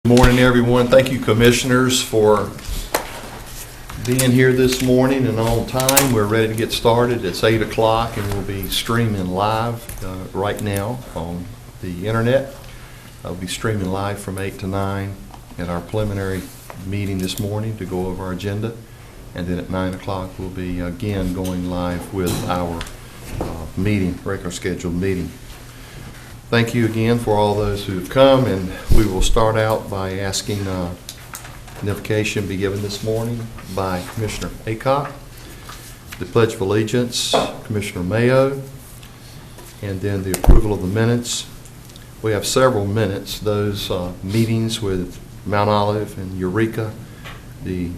Morning, everyone. Thank you, commissioners, for being here this morning and on time. We're ready to get started. It's 8 o'clock, and we'll be streaming live right now on the internet. I'll be streaming live from 8 to 9 at our preliminary meeting this morning to go over our agenda. And then at 9 o'clock, we'll be again going live with our regular scheduled meeting. Thank you again for all those who have come, and we will start out by asking an invocation be given this morning by Commissioner Aycock, the Pledge of Allegiance, Commissioner Mayo, and then the approval of the minutes. We have several minutes, those meetings with Mount Olive and Eureka, the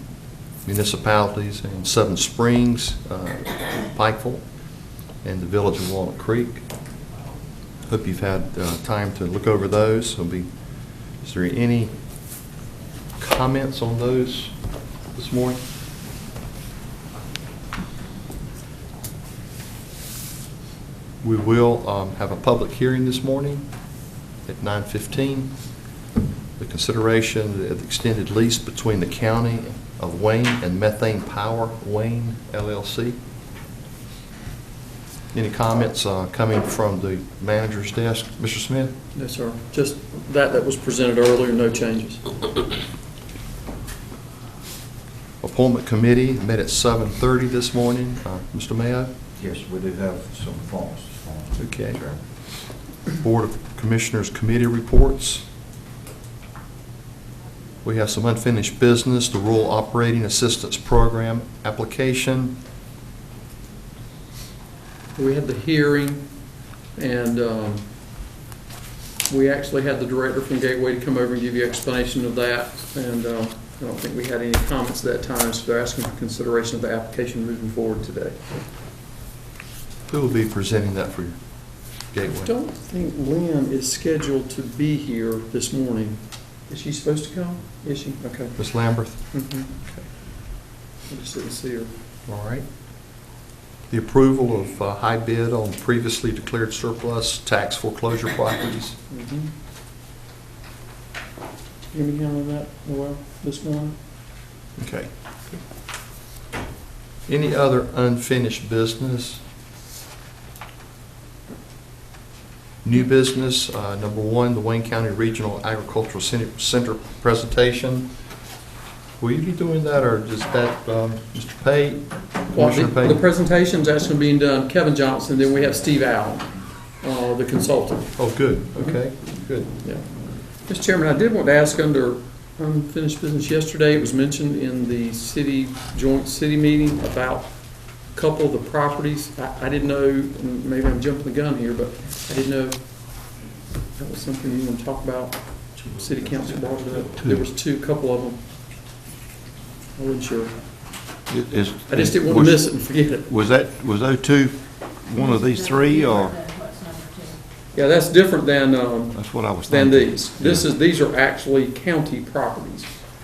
municipalities in Seven Springs, Pikeville, and the village of Walnut Creek. Hope you've had time to look over those. Is there any comments on those this morning? We will have a public hearing this morning at 9:15. The consideration of the extended lease between the County of Wayne and Methane Power Wayne, LLC. Any comments coming from the manager's desk? Mr. Smith? No, sir. Just that was presented earlier, no changes. Appointment committee met at 7:30 this morning. Mr. Mayo? Yes, we do have some forms this morning. Okay. Sure. Board of Commissioners committee reports. We have some unfinished business, the Rural Operating Assistance Program application. We had the hearing, and we actually had the director from Gateway to come over and give you explanation of that, and I don't think we had any comments at that time, so they're asking for consideration of the application moving forward today. Who will be presenting that for you? Gateway? I don't think Lynn is scheduled to be here this morning. Is she supposed to come? Is she? Okay. Ms. Lamberth? Okay. I just didn't see her. All right. The approval of high bid on previously declared surplus tax foreclosure properties. You gonna be handling that, Noel, this morning? Okay. Any other unfinished business? New business, number one, the Wayne County Regional Agricultural Center presentation. Will you be doing that, or is that Mr. Pate? Well, Commissioner Pate? the presentation's actually being done, Kevin Johnson, then we have Steve Allen, the consultant. Oh, good. Okay, good. Yeah. Mr. Chairman, I did want to ask under unfinished business yesterday, it was mentioned in the joint city meeting about a couple of the properties. I didn't know, and maybe I'm jumping the gun here, but I didn't know if that was something you want to talk about. City council brought it up. There was a couple of them. I wasn't sure. I just didn't want to miss it and forget it. Was those two one of these three, or? Yeah, that's different than That's what I was thinking. These are actually county properties.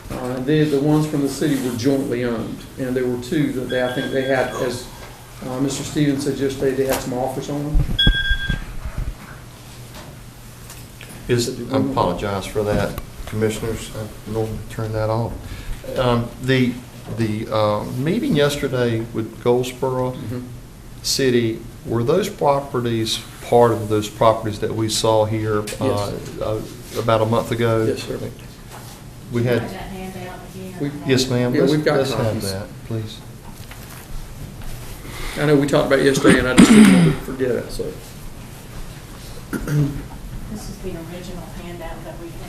The ones from the city were jointly owned, and there were two that I think they had, as Mr. Stevens said yesterday, they had some offers on them. I apologize for that, commissioners. I normally turn that off. The meeting yesterday with Goldsboro City, were those properties part of those properties that we saw here about a month ago? Yes, sir. We had. Yes, ma'am. Yeah, we've got let's have copies. that, please. I know we talked about it yesterday, and I just didn't want to forget it, so. This is the original handout that we had.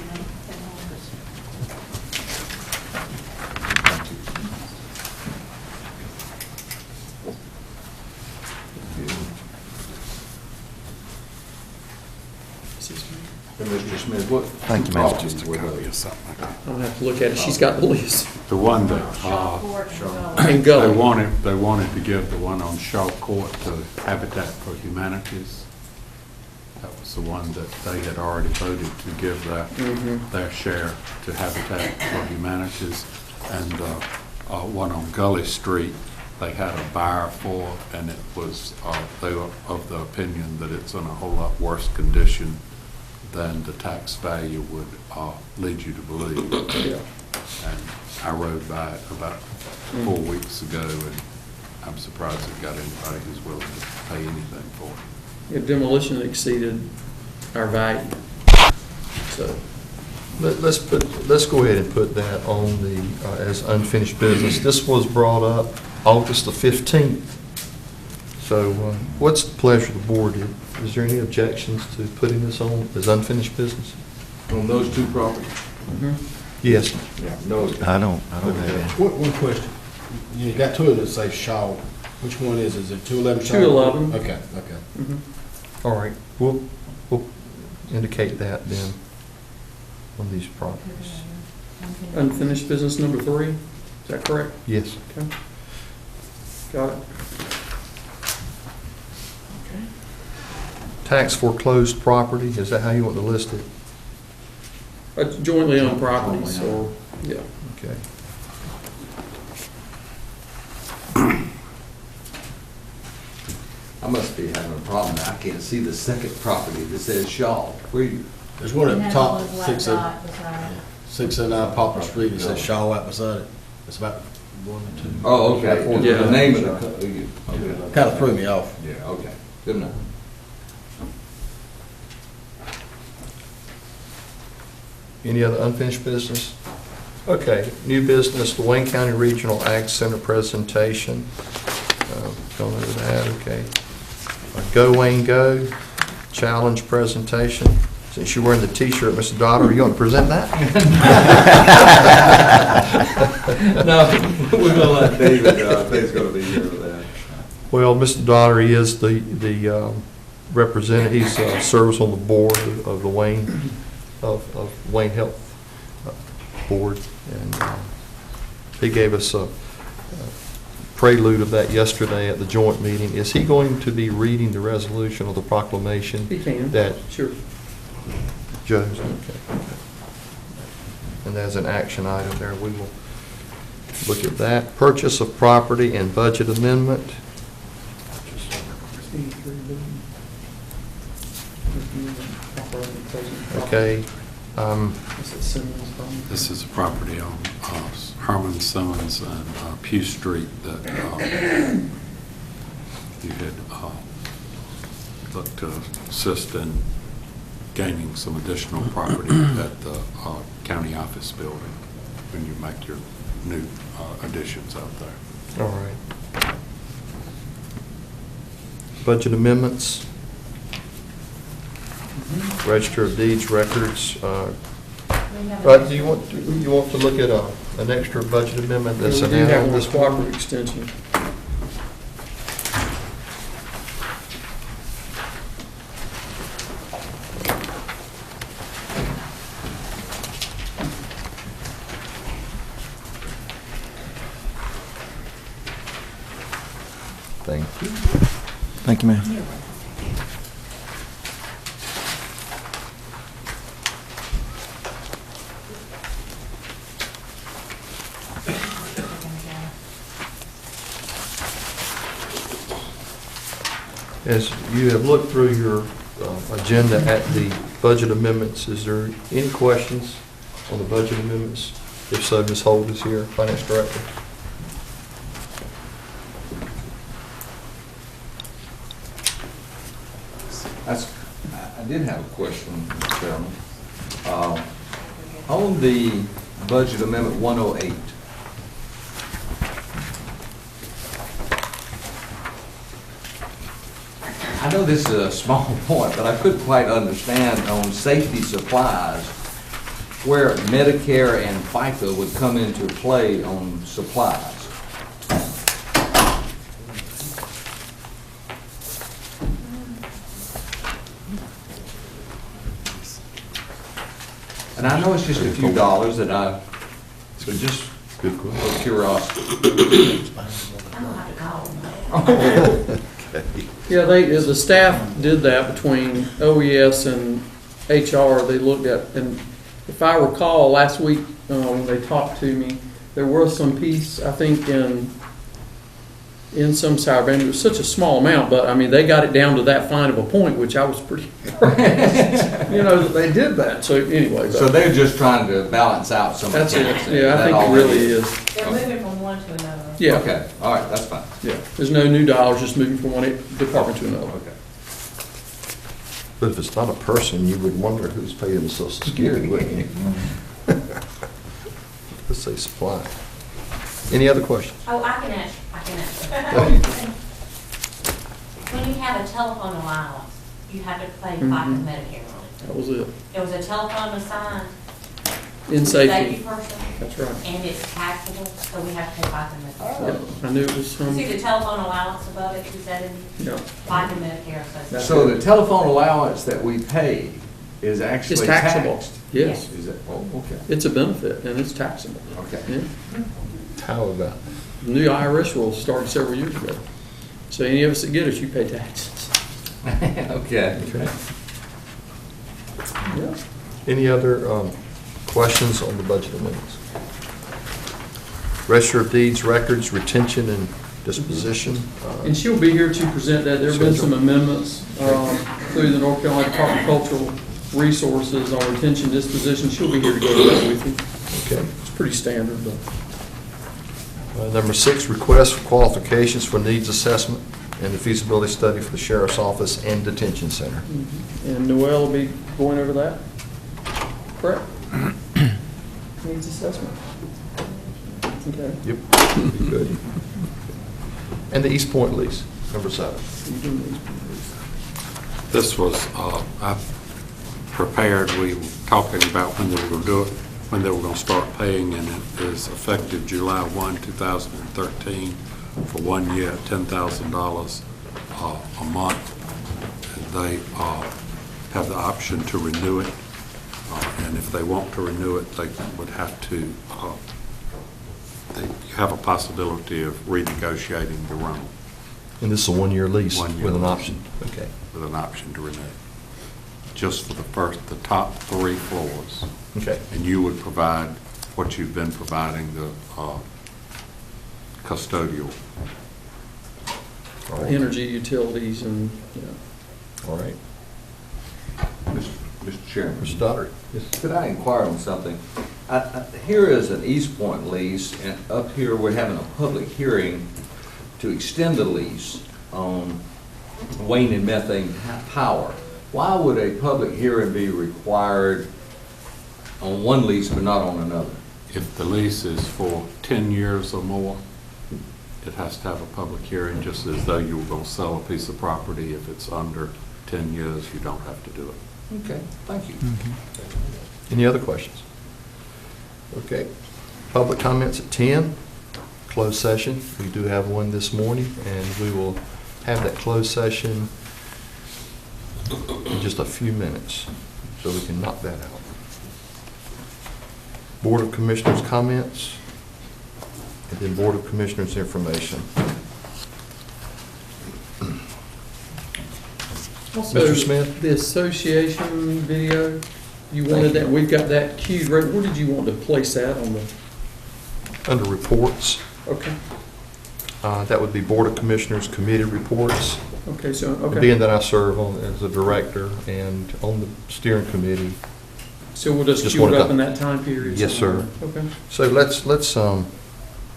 Mr. Smith, what? Thank you, ma'am. Just a copy of something. I don't have to look at it. She's got the list. The one that And they Gully. wanted to give the one on Shaw Court to Habitat for Humanities. That was the one that they had already voted to give their share to Habitat for Humanities. And one on Gully Street, they had a buyer for, and it was, they were of the opinion that it's in a whole lot worse condition than the tax value would lead you to believe. Yeah. And I rode by it about 4 weeks ago, and I'm surprised it got anybody who's willing to pay anything for it. Yeah, demolition exceeded our value. So, Let's go ahead and put that on the, as unfinished business. This was brought up August the 15th. So what's the pleasure of the board? Is there any objections to putting this on as unfinished business? On those two properties? Yes. Yeah. No. I don't have any. One question. You got two of them that say Shaw. Which one is? Is it 211 Shaw? 211. Okay. All right, we'll indicate that then on these properties. unfinished business number 3, is that correct? Yes. Okay. Got it. Tax foreclosed property, is that how you want to list it? Jointly owned properties, or, yeah. Okay. I must be having a problem. I can't see the second property that says Shaw. Where you? There's one at the top, It has a little black dot beside it. 609 Poplar Street. It says Shaw out beside it. It's about 1, 2. Oh, okay. Yeah. The name of the company. Okay. Kind of threw me off. Yeah, okay. Good enough. Any other unfinished business? Okay, new business, the Wayne County Regional Ag Center presentation. Going over that, okay. Go Wayne Go, challenge presentation. Since you're wearing the t-shirt, Mr. Dotter, are you going to present that? No, we're gonna let David, I think he's gonna be here for that. Well, Mr. Donner, he is the representative, he's serves on the board of the Wayne, of Wayne Health Board, and he gave us a prelude of that yesterday at the joint meeting. Is he going to be reading the resolution or the proclamation? He can. That Sure. Joe's, okay. And there's an action item there, we will look at that. Purchase of property and budget amendment. Okay. This is a property on Herman Simmons and Pugh Street that you had looked to assist in gaining some additional property at the county office building when you make your new additions out there. All right. Budget amendments. Register of Deeds records. We have Do you want to look at an extra budget amendment that's We do an have add-on one this cooperative extension. Thank you. Thank you, ma'am. As you have looked through your agenda at the budget amendments, is there any questions on the budget amendments? If so, Ms. Holt is here, Finance Director. I did have a question, Mr. Chairman. On the budget amendment 108, I know this is a small point, but I couldn't quite understand on safety supplies where Medicare and FICA would come into play on supplies. And I know it's just a few dollars that so just Good for curiosity. I'm not calling. Yeah, the staff did that between OES and HR. They looked at, and if I recall, last week when they talked to me, there was some piece, I think, in in some sour band. It was such a small amount, but I mean, they got it down to that fine of a point, which I was pretty impressed, you know, that they did that. So anyway, So they're just trying to balance out some of the that's it. accounts. Yeah, I That think all it really is. is. They're moving from one to another. Yeah, Okay, all right, that's fine. yeah. There's no new dollars, just moving from one department to another. Okay. But if it's not a person, you would wonder who's paying the Social Security, wouldn't you? Let's say supply. Any other questions? Oh, I can answer. When you have a telephone allowance, you have to pay FICA Medicare on it. That was it. There was a telephone assigned In safety safety. person, That's right. and it's taxable, so we have to pay FICA Medicare. Yep, I knew it was some, See the telephone allowance above it, is that in yeah. FICA Medicare associated? So the telephone allowance that we pay is actually It's taxable. taxed? Yes. Is it, oh, okay, It's a benefit and it's taxable. okay. Yeah. How about? The new IRS rules started several years ago. So any of us that get it, you pay taxes. Okay. Okay. Yeah. Any other questions on the budget amendments? Register of Deeds, Records, Retention, and Disposition. And she'll be here to present that. There have been some amendments through the North Carolina Department of Cultural Resources on retention disposition. She'll be here to go over that with you. Okay. It's pretty standard, but. Number 6, request for qualifications for needs assessment and the feasibility study for the Sheriff's Office and Detention Center. And Noel will be going over that. Correct? Needs assessment. Okay. Yep. Be good. And the East Point lease, number 7. This was, I prepared, we were talking about when they were going to do it, when they were going to start paying, and it is effective July 1, 2013, for 1 year, $10,000 a month. And they have the option to renew it, and if they want to renew it, they would have to, they have a possibility of renegotiating the rental And this is a 1-year lease 1 year with an lease. option. Okay. with an option to renew, just for the top 3 floors. Okay. And you would provide what you've been providing, the custodial. All right. Energy, utilities, and, you know. All right. Mr. Chairman. Mr. Stoddard? Yes. Could I inquire on something? Here is an East Point lease, and up here, we're having a public hearing to extend the lease on Wayne and Methane Power. Why would a public hearing be required on one lease but not on another? If the lease is for 10 years or more, it has to have a public hearing, just as though you were going to sell a piece of property. If it's under 10 years, you don't have to do it. Okay, thank you. Any other questions? Okay. Public comments at 10, closed session. We do have one this morning, and we will have that closed session in just a few minutes, so we can knock that out. Board of Commissioners comments, and then Board of Commissioners information. Also, Mr. Smith? the association video, you wanted that, we've got that queued, right, where did you want to place that on the, Under reports, okay, that would be Board of Commissioners committee reports. okay, so, okay. Being that I serve on as a director and on the steering committee. So we'll just Just queue it wanted up to- in that time period? Yes, sir. Okay, So let's, well,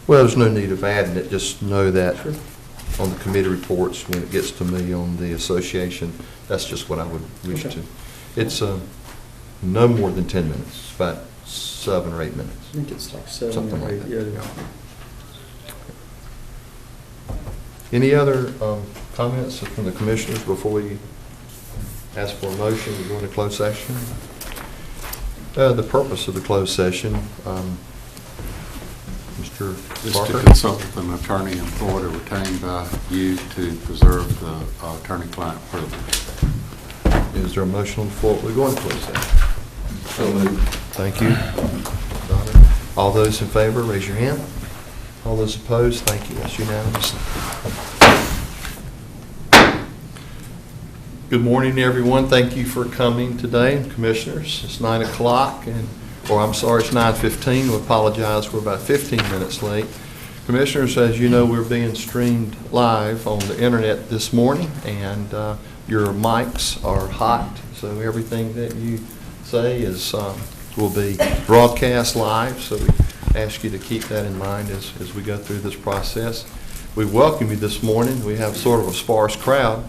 there's no need of adding it, just know that sure. on the committee reports, when it gets to me on the association, that's just what I would wish Okay. to. It's no more than 10 minutes, it's about 7 or 8 minutes. I think it's like 7 Something or like 8, that. yeah. Any other comments from the commissioners before we ask for a motion to go into closed session? The purpose of the closed session, Mr. Just to Parker? consult with an attorney in Florida retained by you to preserve the attorney-client privilege. Is there a motion on the floor? We're going to close session. So moved. Thank you. All those in favor, raise your hand. All those opposed, thank you. That's unanimous. Good morning, everyone. Thank you for coming today, commissioners. It's 9 o'clock, or I'm sorry, it's 9:15. We apologize, we're about 15 minutes late. Commissioners, as you know, we're being streamed live on the internet this morning, and your mics are hot, so everything that you say will be broadcast live, so we ask you to keep that in mind as we go through this process. We welcome you this morning. We have sort of a sparse crowd.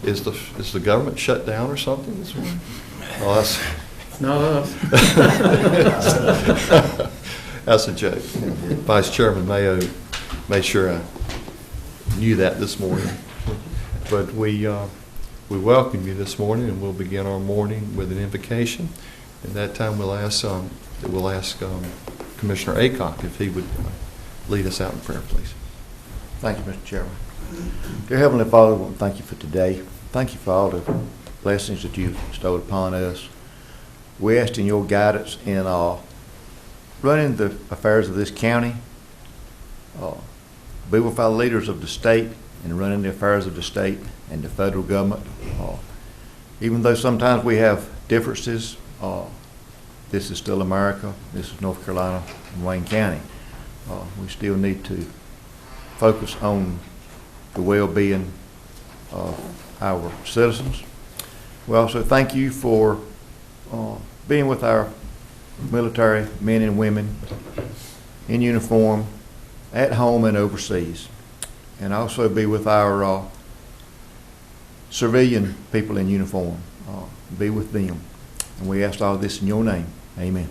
Is the government shut down or something this morning? Oh, that's Not us. That's a joke. Vice Chairman Mayo made sure I knew that this morning. But we welcome you this morning, and we'll begin our morning with an invocation. At that time, we'll ask Commissioner Aycock if he would lead us out in prayer, please. Thank you, Mr. Chairman. Dear Heavenly Father, I want to thank you for today. Thank you for all the blessings that you've bestowed upon us. We ask in your guidance in running the affairs of this county. Be with our leaders of the state in running the affairs of the state and the federal government. Even though sometimes we have differences, this is still America. This is North Carolina and Wayne County. We still need to focus on the well-being of our citizens. We also thank you for being with our military men and women in uniform at home and overseas, and also be with our civilian people in uniform. Be with them. And we ask all this in your name. Amen.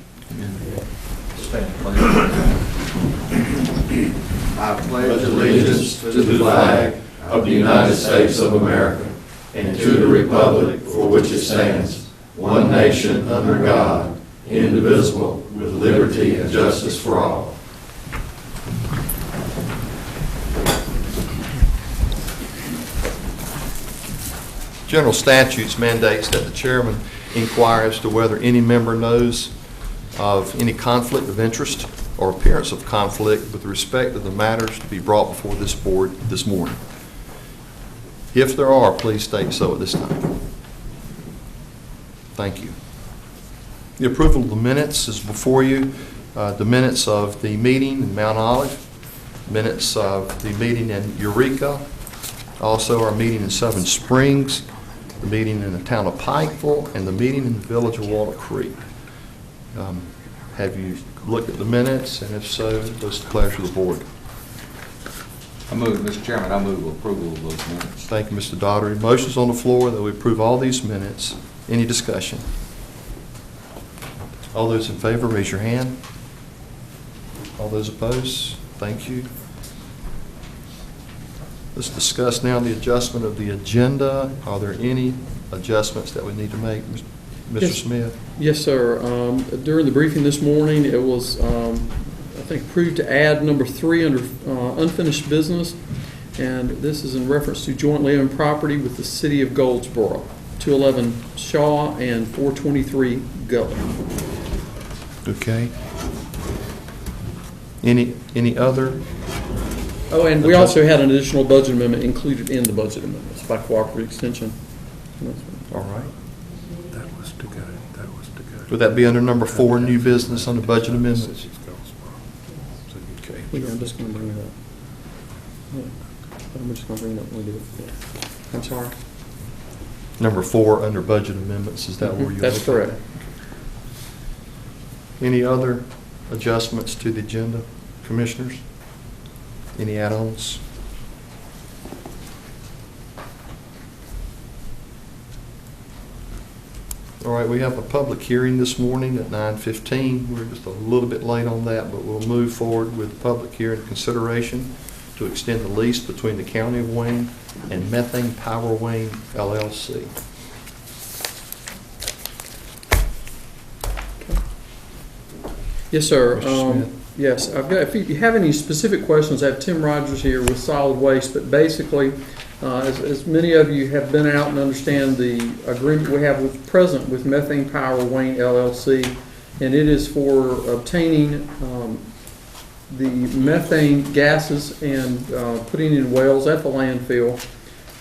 Stand, please. I pledge allegiance to the flag of the United States of America and to the republic for which it stands, one nation under God, indivisible, with liberty and justice for all. General statutes mandates that the chairman inquire as to whether any member knows of any conflict of interest or appearance of conflict with respect to the matters to be brought before this board this morning. If there are, please state so at this time. Thank you. The approval of the minutes is before you. The minutes of the meeting in Mount Olive, minutes of the meeting in Eureka, also our meeting in Seven Springs, the meeting in the town of Pikeville, and the meeting in the village of Walnut Creek. Have you looked at the minutes, and if so, what's the pleasure of the board? Mr. Chairman, I move approval of those minutes. Thank you, Mr. Daugherty. Motion's on the floor that we approve all these minutes. Any discussion? All those in favor, raise your hand. All those opposed? Thank you. Let's discuss now the adjustment of the agenda. Are there any adjustments that we need to make, Mr. Yes. Smith? Yes, sir. During the briefing this morning, it was, I think, approved to add number 3 under unfinished business, and this is in reference to jointly owned property with the city of Goldsboro, 211 Shaw and 423 Gully. Okay. Any other? Oh, and we also had an additional budget amendment included in the budget amendments by cooperative extension. All right. That was to go, that was to go. Would that be under number 4, new business under budget amendments? Okay. Yeah, I'm just going to bring it up. Yeah. I'm just going to bring it up when we do it. Yeah. I'm sorry. Number 4 under budget amendments, is that where you're? That's correct. Any other adjustments to the agenda, commissioners? Any add-ons? All right, we have a public hearing this morning at 9:15. We're just a little bit late on that, but we'll move forward with the public hearing consideration to extend the lease between the County of Wayne and Methane Power Wayne LLC. Yes, sir. Mr. Smith. Yes, I've got, if you have any specific questions, I have Tim Rogers here with Solid Waste, but basically, as many of you have been out and understand the agreement we have present with Methane Power Wayne LLC, and it is for obtaining the methane gases and putting in wells at the landfill.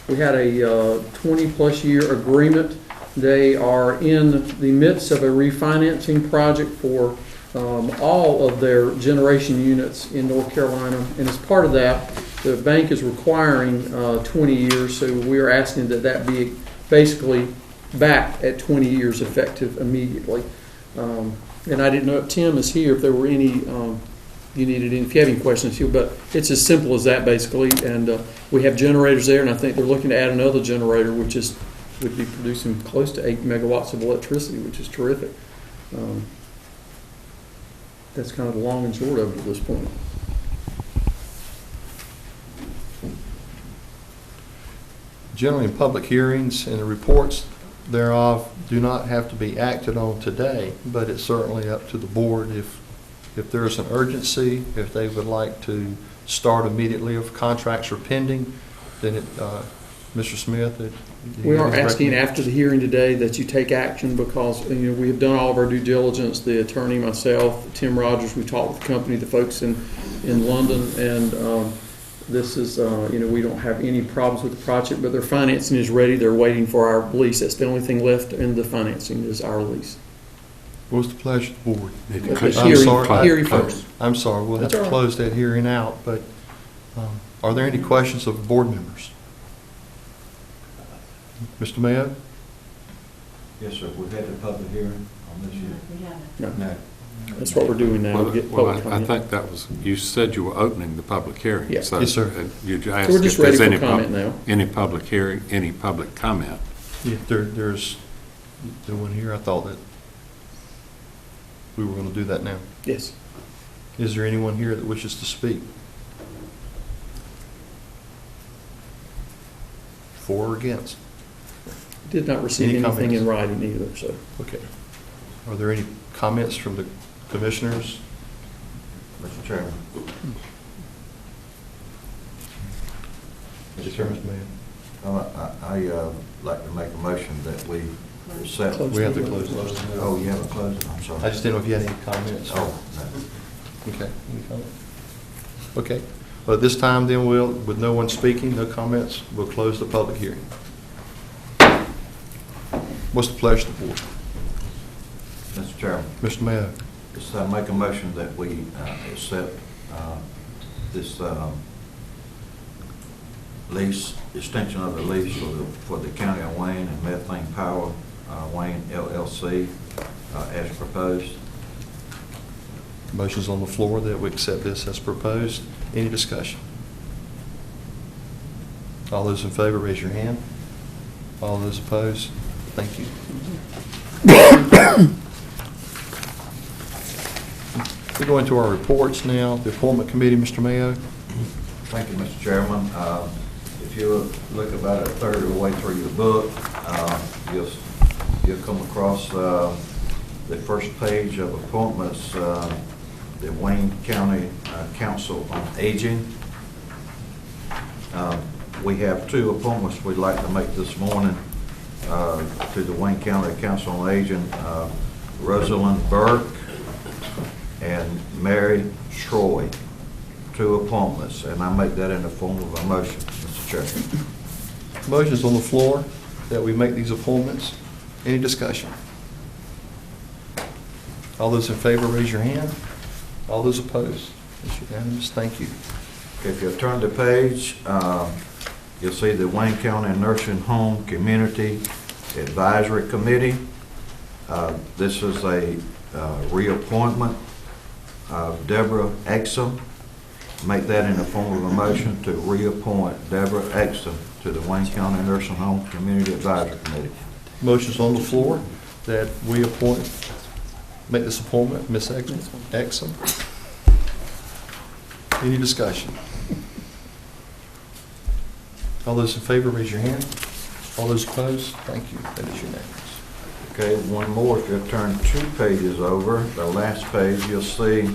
We had a 20-plus year agreement. They are in the midst of a refinancing project for all of their generation units in North Carolina. And as part of that, the bank is requiring 20 years, so we are asking that that be basically back at 20 years effective immediately. And I didn't know if Tim is here, if there were any, you needed, if you have any questions, but it's as simple as that basically. And we have generators there, and I think they're looking to add another generator, which would be producing close to 8 megawatts of electricity, which is terrific. That's kind of the long and short of it at this point. Generally, in public hearings and the reports thereof do not have to be acted on today, but it's certainly up to the board if there's an urgency, if they would like to start immediately, if contracts are pending, then Mr. Smith, We are asking after the hearing today that you take action because, we have done all of our due diligence, the attorney, myself, Tim Rogers, we talked with the company, the folks in London, and this is, we don't have any problems with the project, but their financing is ready. They're waiting for our lease. That's the only thing left in the financing is our lease. What's the pleasure of the board? Hearing first. I'm sorry, we'll have That's all to right. close that hearing out, but are there any questions of board members? Mr. Mayo? Yes, sir. We've had the public hearing on this yet? We haven't. No, that's what we're doing now. Well, We get well, public I comment. think that was, you said you were opening the public hearing. Yeah. So, Yes, sir. You So asked we're if just ready there's for any comment now. any public hearing, any public comment. Yeah, there's no one here. I thought that we were going to do that now. Yes. Is there anyone here that wishes to speak? For or against? Did not receive Any anything in comments? writing either, so. Okay. Are there any comments from the commissioners? Mr. Chairman. Mr. Mayor. I like to make a motion that we accept. Close. We have to close. Oh, you haven't closed it? I'm sorry. I just didn't know if you had any comments. Oh, no. Okay, any comment? Okay, well, at this time then with no one speaking, no comments, we'll close the public hearing. What's the pleasure of the board? Mr. Chairman, Mr. Mayo? just make a motion that we accept this lease, extension of the lease for the County of Wayne and Methane Power Wayne LLC as proposed. Motion's on the floor that we accept this as proposed. Any discussion? All those in favor, raise your hand. All those opposed? Thank you. We go into our reports now. The appointment committee, Mr. Mayo. Thank you, Mr. Chairman. If you look about a third of the way through your book, you'll come across the first page of appointments, the Wayne County Council on Aging. We have two appointments we'd like to make this morning to the Wayne County Council on Aging, Rosalind Burke and Mary Troy. Two appointments, and I make that in the form of a motion, Mr. Chairman. Motion's on the floor that we make these appointments. Any discussion? All those in favor, raise your hand. All those opposed? It's unanimous. Thank you. Okay, if you'll turn the page, you'll see the Wayne County Nursing Home Community Advisory Committee. This is a reappointment of Deborah Exum. Make that in the form of a motion to reappoint Deborah Exum to the Wayne County Nursing Home Community Advisory Committee. Motion's on the floor that we make this appointment, Ms. Exum. Any discussion? All those in favor, raise your hand. All those opposed? Thank you. That is unanimous. Okay, one more. If you turn 2 pages over, the last page, you'll see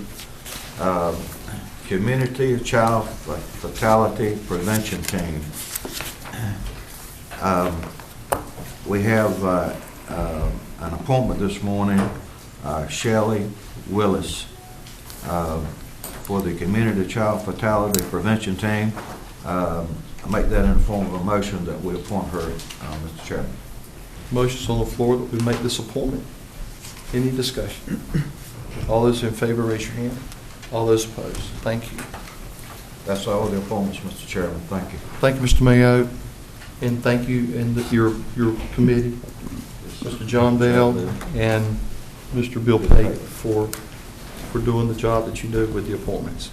Community Child Fatality Prevention Team. We have an appointment this morning, Shelley Willis, for the Community Child Fatality Prevention Team. I make that in the form of a motion that we appoint her, Mr. Chairman. Motion's on the floor that we make this appointment. Any discussion? All those in favor, raise your hand. All those opposed, thank you. That's all the appointments, Mr. Chairman. Thank you. Thank you, Mr. Mayo, and thank you, and your committee, Mr. John Bell and Mr. Bill Pate for doing the job that you do with the appointments.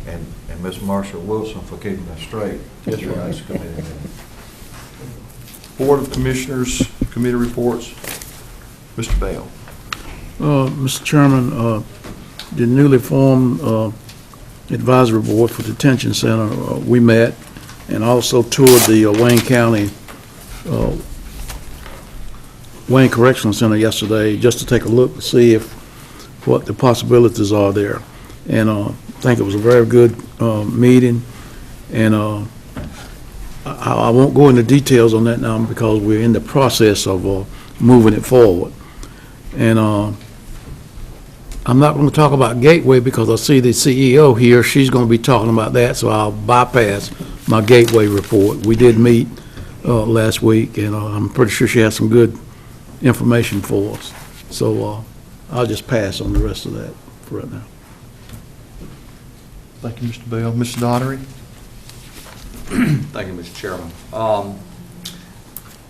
And Ms. Marshall Wilson for keeping us straight. Yes, during right. this committee meeting. Board of Commissioners, committee reports. Mr. Bell. Mr. Chairman, the newly formed advisory board for detention center, we met and also toured the Wayne County, Wayne Correctional Center yesterday, just to take a look to see what the possibilities are there. And I think it was a very good meeting, and I won't go into details on that now because we're in the process of moving it forward. And I'm not going to talk about Gateway because I see the CEO here. She's going to be talking about that, so I'll bypass my Gateway report. We did meet last week, and I'm pretty sure she has some good information for us. So I'll just pass on the rest of that for right now. Thank you, Mr. Bell. Mr. Daughtery. Thank you, Mr. Chairman.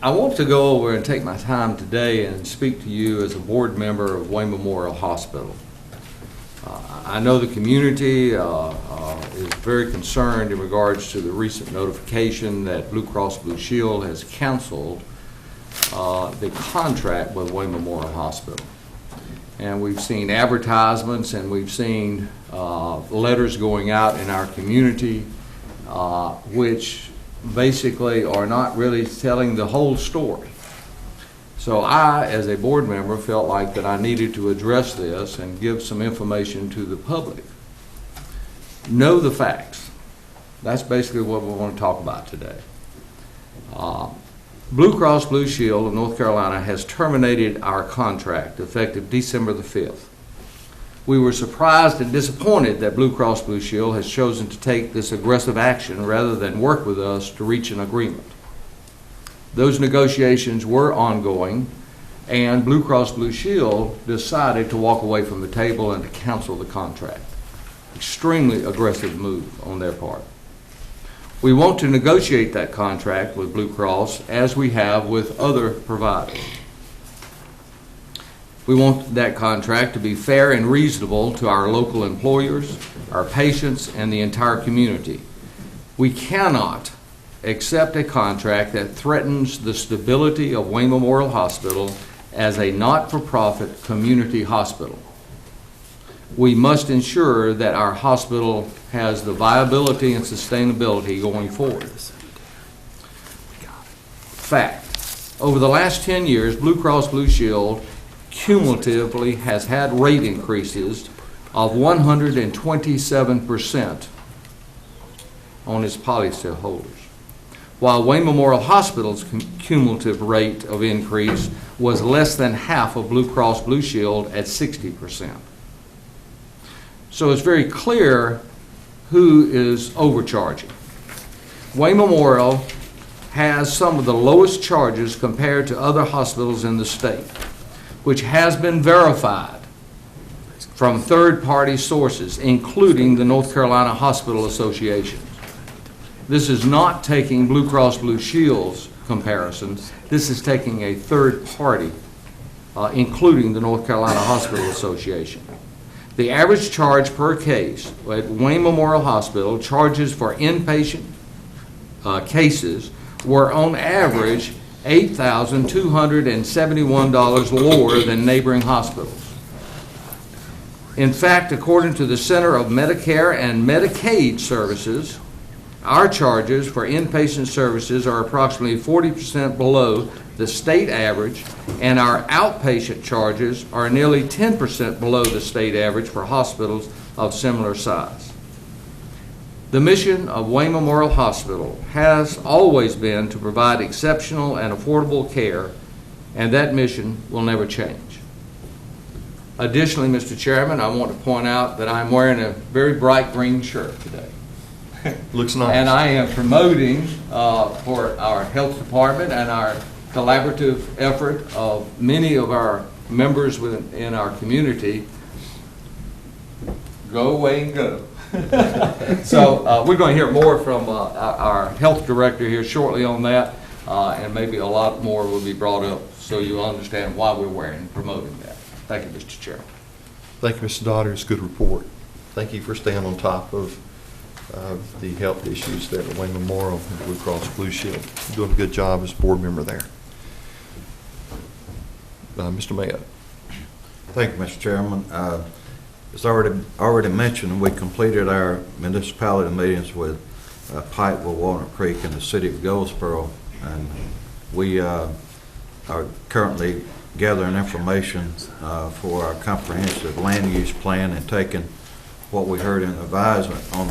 I want to go over and take my time today and speak to you as a board member of Wayne Memorial Hospital. I know the community is very concerned in regards to the recent notification that Blue Cross Blue Shield has canceled the contract with Wayne Memorial Hospital. And we've seen advertisements and we've seen letters going out in our community which basically are not really telling the whole story. So I, as a board member, felt like that I needed to address this and give some information to the public. Know the facts. That's basically what we want to talk about today. Blue Cross Blue Shield of North Carolina has terminated our contract effective December the 5th. We were surprised and disappointed that Blue Cross Blue Shield has chosen to take this aggressive action rather than work with us to reach an agreement. Those negotiations were ongoing, and Blue Cross Blue Shield decided to walk away from the table and to cancel the contract. Extremely aggressive move on their part. We want to negotiate that contract with Blue Cross as we have with other providers. We want that contract to be fair and reasonable to our local employers, our patients, and the entire community. We cannot accept a contract that threatens the stability of Wayne Memorial Hospital as a not-for-profit community hospital. We must ensure that our hospital has the viability and sustainability going forward. Fact, over the last 10 years, Blue Cross Blue Shield cumulatively has had rate increases of 127% on its policy holders, while Wayne Memorial Hospital's cumulative rate of increase was less than half of Blue Cross Blue Shield at 60%. So it's very clear who is overcharging. Wayne Memorial has some of the lowest charges compared to other hospitals in the state, which has been verified from third-party sources, including the North Carolina Hospital Association. This is not taking Blue Cross Blue Shield's comparison. This is taking a third party, including the North Carolina Hospital Association. The average charge per case at Wayne Memorial Hospital, charges for inpatient cases were on average $8,271 lower than neighboring hospitals. In fact, according to the Center of Medicare and Medicaid Services, our charges for inpatient services are approximately 40% below the state average, and our outpatient charges are nearly 10% below the state average for hospitals of similar size. The mission of Wayne Memorial Hospital has always been to provide exceptional and affordable care, and that mission will never change. Additionally, Mr. Chairman, I want to point out that I'm wearing a very bright green shirt today. Looks nice. And I am promoting for our health department and our collaborative effort of many of our members within our community go away and go. So we're going to hear more from our health director here shortly on that, and maybe a lot more will be brought up so you'll understand why we're wearing and promoting that. Thank you, Mr. Chairman. Thank you, Mr. Daughters. Good report. Thank you for staying on top of the health issues there at Wayne Memorial and Blue Cross Blue Shield. You're doing a good job as a board member there. Mr. Mayo. Thank you, Mr. Chairman. As already mentioned, we completed our municipality meetings with Pikeville, Walnut Creek, and the city of Goldsboro, and we are currently gathering information for our comprehensive land use plan and taking what we heard in advisement on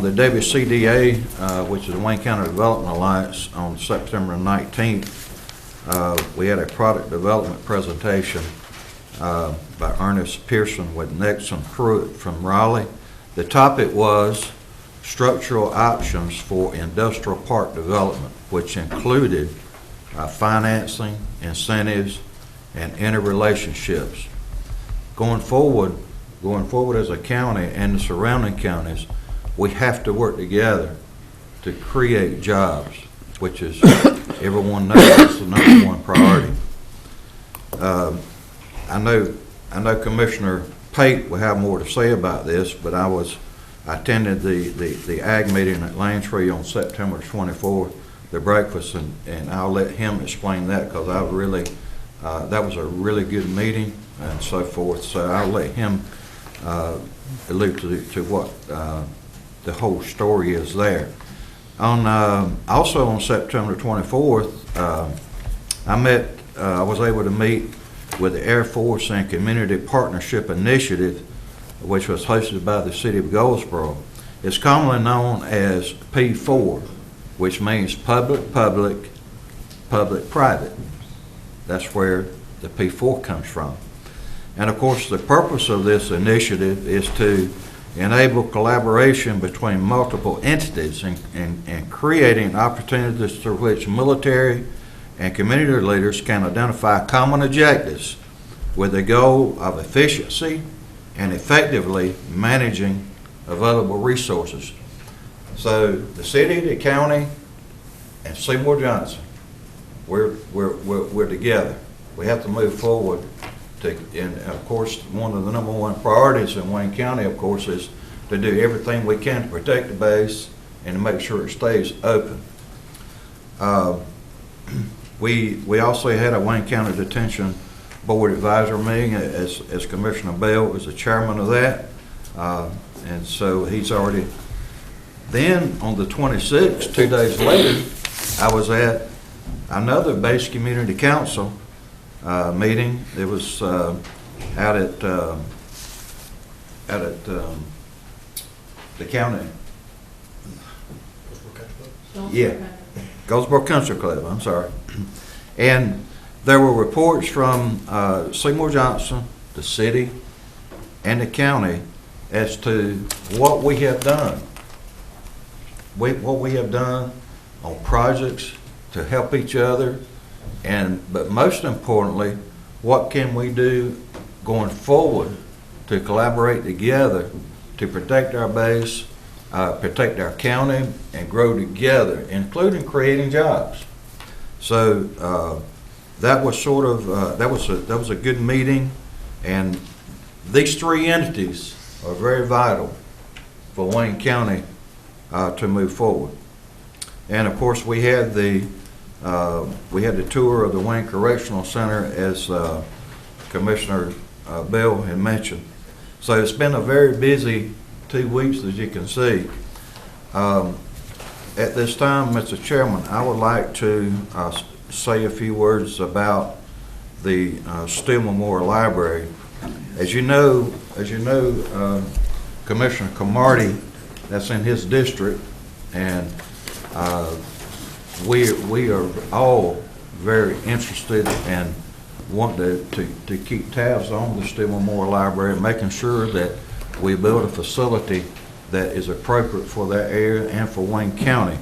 the WCDA, which is the Wayne County Development Alliance, on September 19th. We had a product development presentation by Ernest Pearson with Nixon Pruitt from Raleigh. The topic was structural options for industrial park development, which included financing, incentives, and interrelationships. Going forward as a county and the surrounding counties, we have to work together to create jobs, which is, everyone knows, is the #1 priority. I know Commissioner Pate will have more to say about this, but I attended the ag meeting at Langtree on September 24th, the breakfast, and I'll let him explain that, because that was a really good meeting and so forth. So I'll let him allude to what the whole story is there. Also on September 24th, I was able to meet with the Air Force and Community Partnership Initiative, which was hosted by the city of Goldsboro. It's commonly known as P4, which means public-public, public-private. That's where the P4 comes from. And of course, the purpose of this initiative is to enable collaboration between multiple entities and creating opportunities through which military and community leaders can identify common objectives with the goal of efficiency and effectively managing available resources. So the city, the county, and Seymour Johnson, we're together. We have to move forward. And of course, one of the #1 priorities in Wayne County, of course, is to do everything we can to protect the base and to make sure it stays open. We also had a Wayne County Detention Board Advisor meeting, as Commissioner Bell was the chairman of that. And so he's already, then on the 26th, 2 days later, I was at another base community council meeting. It was out at the county. Yeah, Goldsboro Country Club, I'm sorry. And there were reports from Seymour Johnson, the city, and the county as to what we have done. What we have done on projects to help each other, but most importantly, what can we do going forward to collaborate together to protect our base, protect our county, and grow together, including creating jobs. So that was sort of that was a good meeting, and these three entities are very vital for Wayne County to move forward. And of course, we had the tour of the Wayne Correctional Center, as Commissioner Bell had mentioned. So it's been a very busy 2 weeks, as you can see. At this time, Mr. Chairman, I would like to say a few words about the Steele Memorial Library. As you know, Commissioner Camardi, that's in his district, and we are all very interested and want to keep tabs on the Steele Memorial Library, making sure that we build a facility that is appropriate for that area and for Wayne County.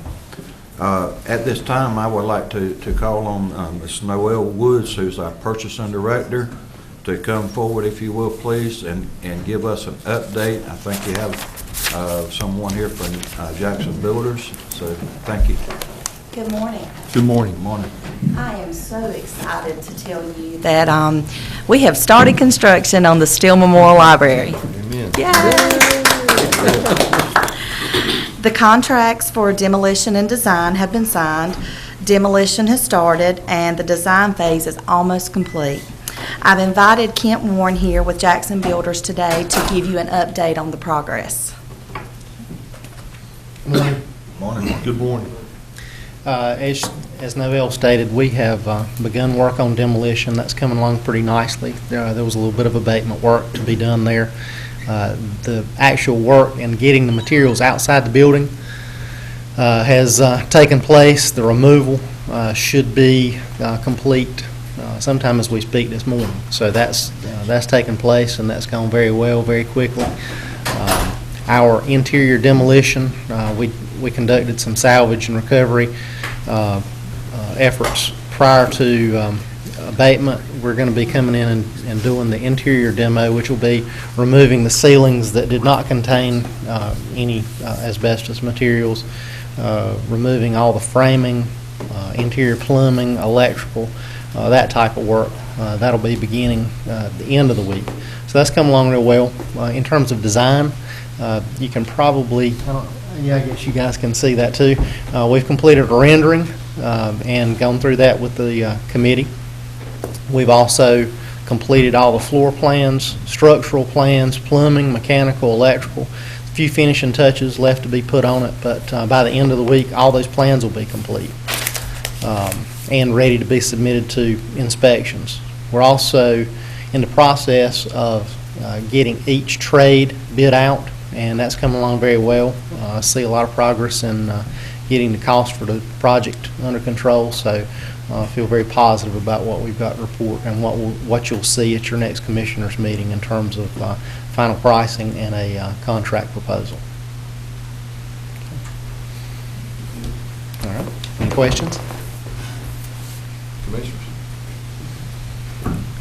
At this time, I would like to call on Ms. Noelle Woods, who's our purchasing director, to come forward, if you will, please, and give us an update. I think you have someone here from Jackson Builders, so thank you. Good morning. Good morning. Morning. I am so excited to tell you that we have started construction on the Steele Memorial Library. Amen. Yay! The contracts for demolition and design have been signed, demolition has started, and the design phase is almost complete. I've invited Kent Warren here with Jackson Builders today to give you an update on the progress. Morning. Good morning. As Novell stated, we have begun work on demolition. That's coming along pretty nicely. There was a little bit of abatement work to be done there. The actual work and getting the materials outside the building has taken place. The removal should be complete sometime as we speak this morning. So that's taken place, and that's gone very well, very quickly. Our interior demolition, we conducted some salvage and recovery efforts prior to abatement. We're going to be coming in and doing the interior demo, which will be removing the ceilings that did not contain any asbestos materials, removing all the framing, interior plumbing, electrical, that type of work. That'll be beginning the end of the week. So that's come along real well. In terms of design, you can probably, I guess you guys can see that too. We've completed a rendering and gone through that with the committee. We've also completed all the floor plans, structural plans, plumbing, mechanical, electrical. A few finishing touches left to be put on it, but by the end of the week, all those plans will be complete and ready to be submitted to inspections. We're also in the process of getting each trade bid out, and that's coming along very well. I see a lot of progress in getting the cost for the project under control, so I feel very positive about what we've got to report and what you'll see at your next commissioners meeting in terms of final pricing and a contract proposal. All right. Any questions? Commissioners.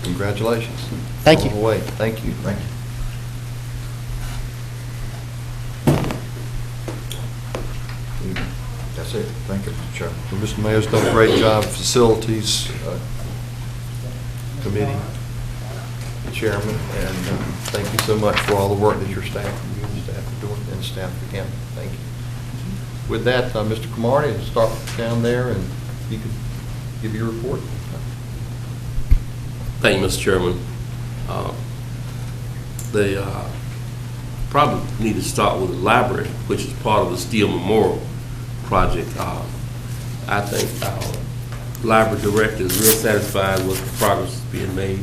Congratulations. Thank you. All the way. Thank you. Thank you. That's it. Thank you, Mr. Chairman. Well, Mr. Mayor's done a great job, facilities committee chairman, and thank you so much for all the work that your staff and you and staff are doing, and staff of the county. Thank you. With that, Mr. Cromartie, start down there, and you can give your report. Thank you, Mr. Chairman. They probably need to start with the library, which is part of the Steele Memorial project. I think our library director is real satisfied with the progress that's being made.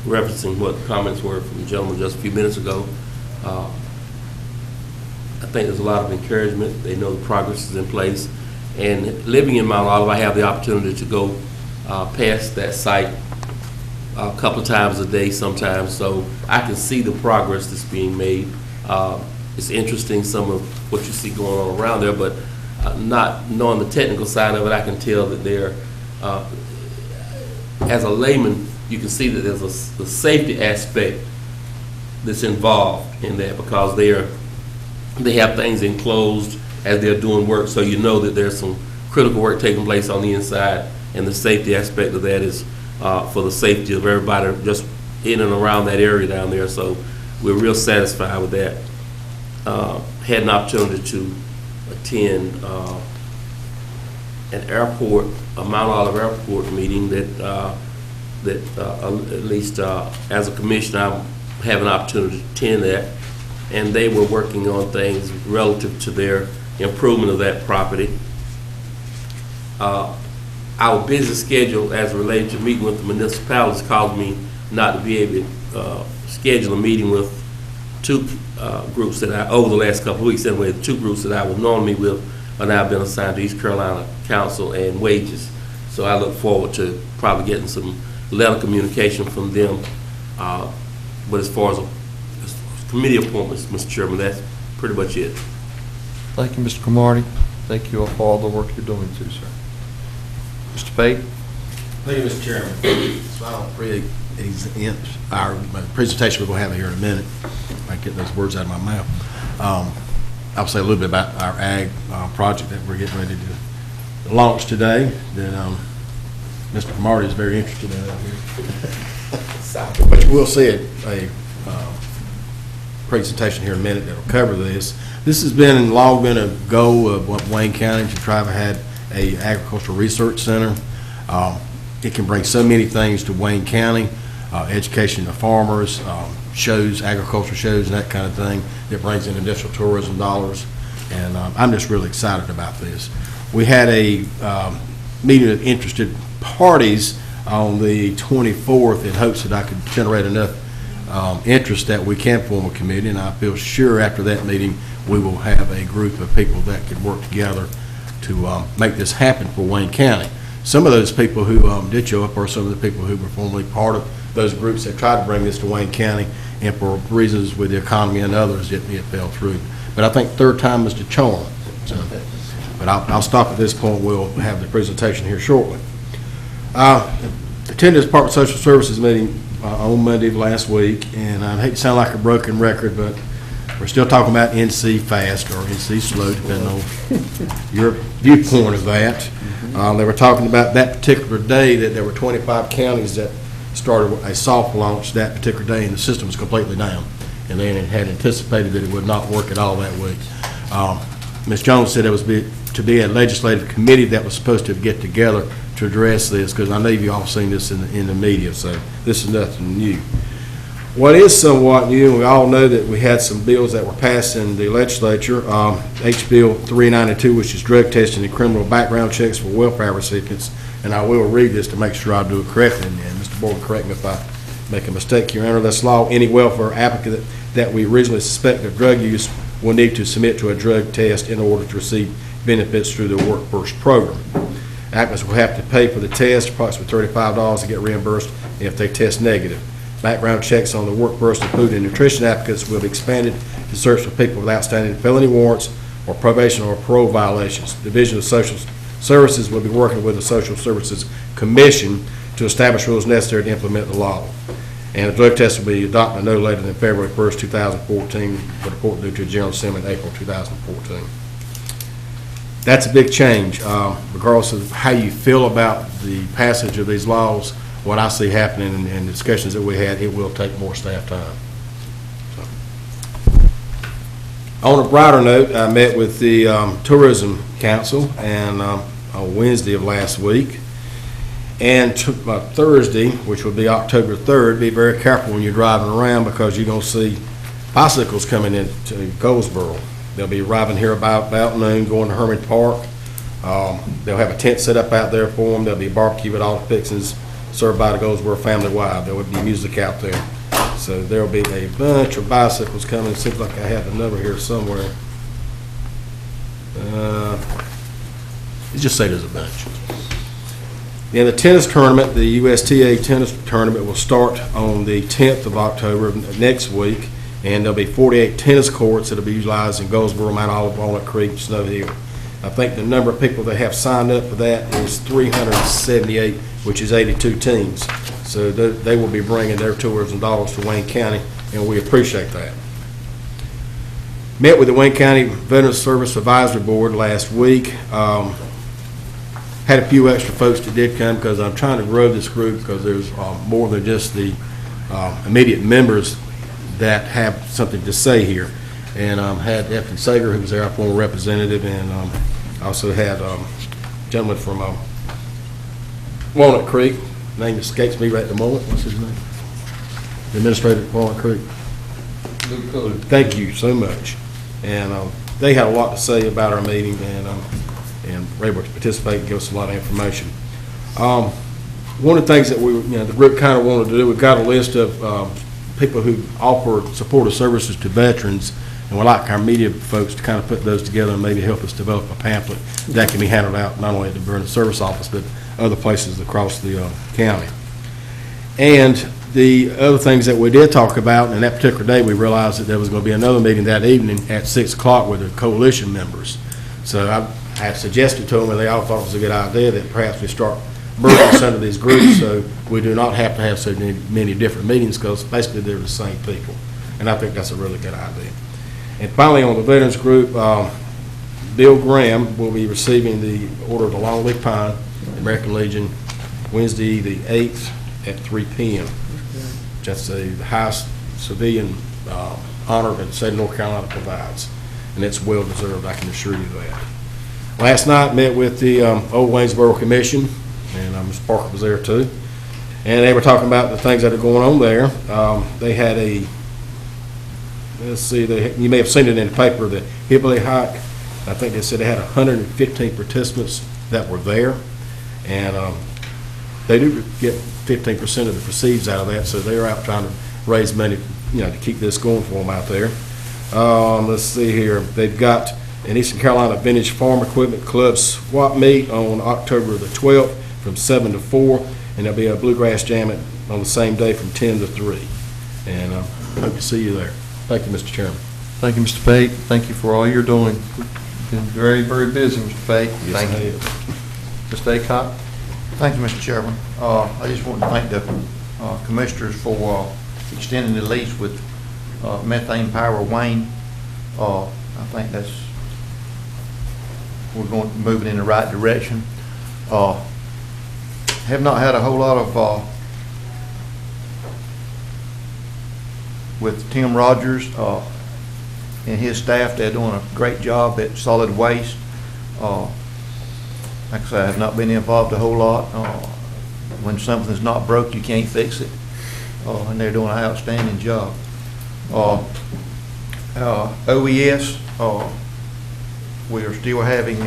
Referencing what the comments were from the gentleman just a few minutes ago, I think there's a lot of encouragement. They know the progress is in place. And living in Mount Olive, I have the opportunity to go past that site a couple of times a day sometimes, so I can see the progress that's being made. It's interesting, some of what you see going on around there, but not knowing the technical side of it, I can tell that they're, as a layman, you can see that there's a safety aspect that's involved in that, because they have things enclosed as they're doing work, so you know that there's some critical work taking place on the inside, and the safety aspect of that is for the safety of everybody just in and around that area down there. So we're real satisfied with that. Had an opportunity to attend an airport, a Mount Olive Airport meeting that at least as a commissioner, I have an opportunity to attend that, and they were working on things relative to their improvement of that property. Our busy schedule as related to meeting with the municipalities caused me not to be able to schedule a meeting with two groups that over the last couple of weeks anyway, the two groups that I would normally meet with are now been assigned to East Carolina Council and Wages. So I look forward to probably getting some letter communication from them. But as far as committee appointments, Mr. Chairman, that's pretty much it. Thank you, Mr. Cromartie. Thank you all for all the work you're doing too, sir. Mr. Pate? Thank you, Mr. Chairman. So I'll present our presentation we're going to have here in a minute. If I can get those words out of my mouth. I'll say a little bit about our ag project that we're getting ready to launch today that Mr. Marty is very interested in out here. But we'll see a presentation here in a minute that will cover this. This has long been a goal of Wayne County to try to have a agricultural research center. It can bring so many things to Wayne County, education of farmers, shows, agriculture shows, and that kind of thing that brings in additional tourism dollars. And I'm just really excited about this. We had a meeting of interested parties on the 24th in hopes that I could generate enough interest that we can form a committee, and I feel sure after that meeting we will have a group of people that could work together to make this happen for Wayne County. Some of those people who did show up are some of the people who were formerly part of those groups that tried to bring this to Wayne County, and for reasons with the economy and others, it fell through. But I think third time is the charm. So, but I'll stop at this point. We'll have the presentation here shortly. Attended the Department of Social Services meeting on Monday of last week, and I hate to sound like a broken record, but we're still talking about NC fast or NC slow, depending on your viewpoint of that. They were talking about that particular day that there were 25 counties that started a soft launch that particular day, and the system was completely down. And they had anticipated that it would not work at all that week. Ms. Jones said it was to be a legislative committee that was supposed to get together to address this, because I know you've all seen this in the media, so this is nothing new. What is somewhat new, and we all know that we had some bills that were passed in the legislature, H.Bill 392, which is drug testing and criminal background checks for welfare recipients, and I will read this to make sure I do it correctly, and Mr. Board, correct me if I make a mistake, Your Honor. This law, any welfare applicant that we originally suspect of drug use will need to submit to a drug test in order to receive benefits through the Work First program. Applicants will have to pay for the test, approximately $35 to get reimbursed if they test negative. Background checks on the Work First and food and nutrition applicants will be expanded to search for people with outstanding felony warrants or probation or parole violations. The Division of Social Services will be working with the Social Services Commission to establish rules necessary to implement the law. And the drug test will be adopted no later than February 1st, 2014, for the report due to General Assembly in April 2014. That's a big change. Regardless of how you feel about the passage of these laws, what I see happening in the discussions that we had, it will take more staff time. So. On a brighter note, I met with the Tourism Council and on Wednesday of last week. And Thursday, which will be October 3rd, be very careful when you're driving around, because you're going to see bicycles coming into Goldsboro. They'll be arriving here about noon, going to Herman Park. They'll have a tent set up out there for them. There'll be a barbecue with all the fixings served by the Goldsboro family wide. There will be music out there. So there'll be a bunch of bicycles coming. It seems like I have the number here somewhere. Let's just say there's a bunch. In the tennis tournament, the USTA tennis tournament will start on the 10th of October next week, and there'll be 48 tennis courts that will be utilized in Goldsboro, Mount Olive, Walnut Creek, Snow Hill. I think the number of people that have signed up for that is 378, which is 82 teams. So they will be bringing their tourism dollars to Wayne County, and we appreciate that. Met with the Wayne County Veterans Service Advisory Board last week. Had a few extra folks that did come, because I'm trying to grow this group, because there's more than just the immediate members that have something to say here. And had Efton Sager, who was there, our former representative, and also had a gentleman from Walnut Creek. Name escapes me right at the moment. What's his name? The administrator at Walnut Creek. Thank you so much. And they had a lot to say about our meeting, and were able to participate and give us a lot of information. One of the things that the group kind of wanted to do, we've got a list of people who offer supportive services to veterans, and we'd like our media folks to kind of put those together and maybe help us develop a pamphlet that can be handed out not only at the Veterans Service Office, but other places across the county. And the other things that we did talk about, and that particular day we realized that there was going to be another meeting that evening at 6 o'clock with the coalition members. So I suggested to them, and they all thought it was a good idea, that perhaps we start burden some of these groups, so we do not have to have so many different meetings, because basically they're the same people. And I think that's a really good idea. And finally, on the Veterans Group, Bill Graham will be receiving the Order of the Long Leaf Pine, American Legion, Wednesday, the 8th at 3 p.m. That's the highest civilian honor that the state of North Carolina provides, and it's well-deserved, I can assure you that. Last night, met with the Old Waynesboro Commission, and Mr. Parker was there too, and they were talking about the things that are going on there. They had a, let's see, you may have seen it in the paper, the Hillbilly Hike. I think they said they had 115 participants that were there, and they do get 15% of the proceeds out of that, so they're out trying to raise money, to keep this going for them out there. Let's see here. They've got an Eastern Carolina Vintage Farm Equipment Club swap meet on October the 12th from 7 to 4, and there'll be a bluegrass jam on the same day from 10 to 3. And hope to see you there. Thank you, Mr. Chairman. Thank you, Mr. Pate. Thank you for all you're doing. Been very, very busy, Mr. Pate. Yes, Thank I you. have. Mr. Aycock? Thank you, Mr. Chairman. I just want to thank the commissioners for extending the lease with Methane Power Wayne. I think we're moving in the right direction. Have not had a whole lot of with Tim Rogers and his staff. They're doing a great job at solid waste. Like I said, I have not been involved a whole lot. When something's not broke, you can't fix it. And they're doing an outstanding job. OES, we are still having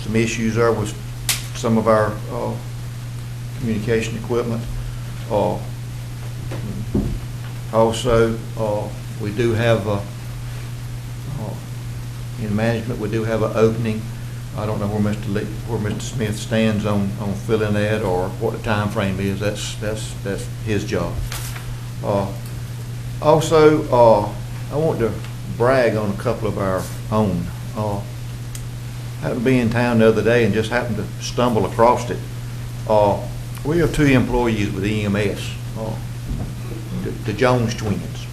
some issues there with some of our communication equipment. Also, we do have in management, we do have an opening. I don't know where Mr. Smith stands on filling that, or what the time frame is. That's his job. Also, I want to brag on a couple of our own. I happened to be in town the other day and just happened to stumble across it. We have 2 employees with EMS, the Jones twins.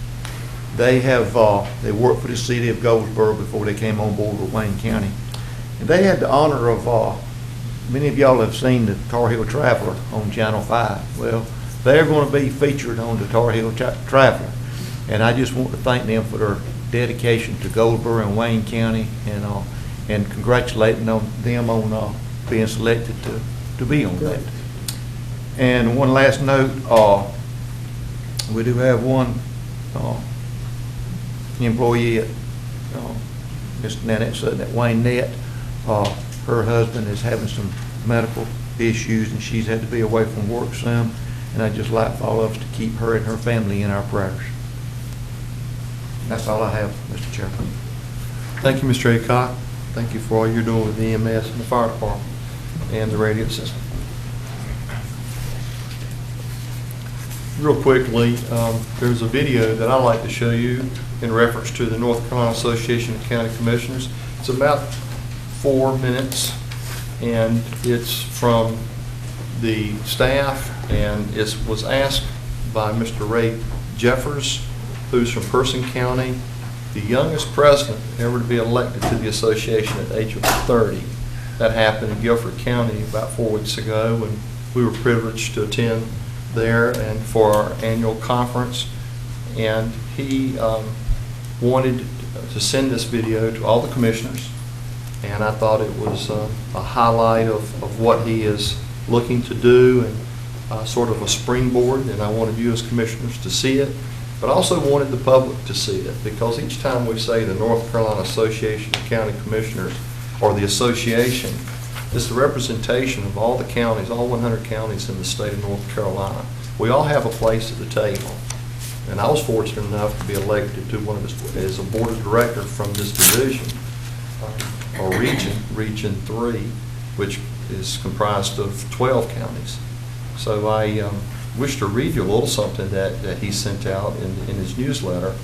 They worked for the city of Goldsboro before they came on board with Wayne County. And they had the honor of, many of y'all have seen the Tar Heel Traveler on Channel 5. Well, they're going to be featured on the Tar Heel Traveler. And I just want to thank them for their dedication to Goldsboro and Wayne County, and congratulating them on being selected to be on that. And one last note, we do have one employee at Ms. Nanette Sutton at Wayne Net. Her husband is having some medical issues, and she's had to be away from work some. And I'd just like for all of us to keep her and her family in our prayers. That's all I have, Mr. Chairman. Thank you, Mr. Aycock. Thank you for all you're doing with the EMS and the fire department and the radio system. Real quickly, there's a video that I'd like to show you in reference to the North Carolina Association of County Commissioners. It's about 4 minutes, and it's from the staff, and it was asked by Mr. Ray Jeffers, who's from Person County, the youngest president ever to be elected to the association at the age of 30. That happened in Guilford County about 4 weeks ago, and we were privileged to attend there and for our annual conference. And he wanted to send this video to all the commissioners, and I thought it was a highlight of what he is looking to do, and sort of a springboard, and I wanted you as commissioners to see it, but also wanted the public to see it, because each time we say the North Carolina Association of County Commissioners, or the association, it's the representation of all the counties, all 100 counties in the state of North Carolina. We all have a place at the table, and I was fortunate enough to be elected to one of this, as a board of director from this division, or Region 3, which is comprised of 12 counties. So I wish to read you a little something that he sent out in his newsletter.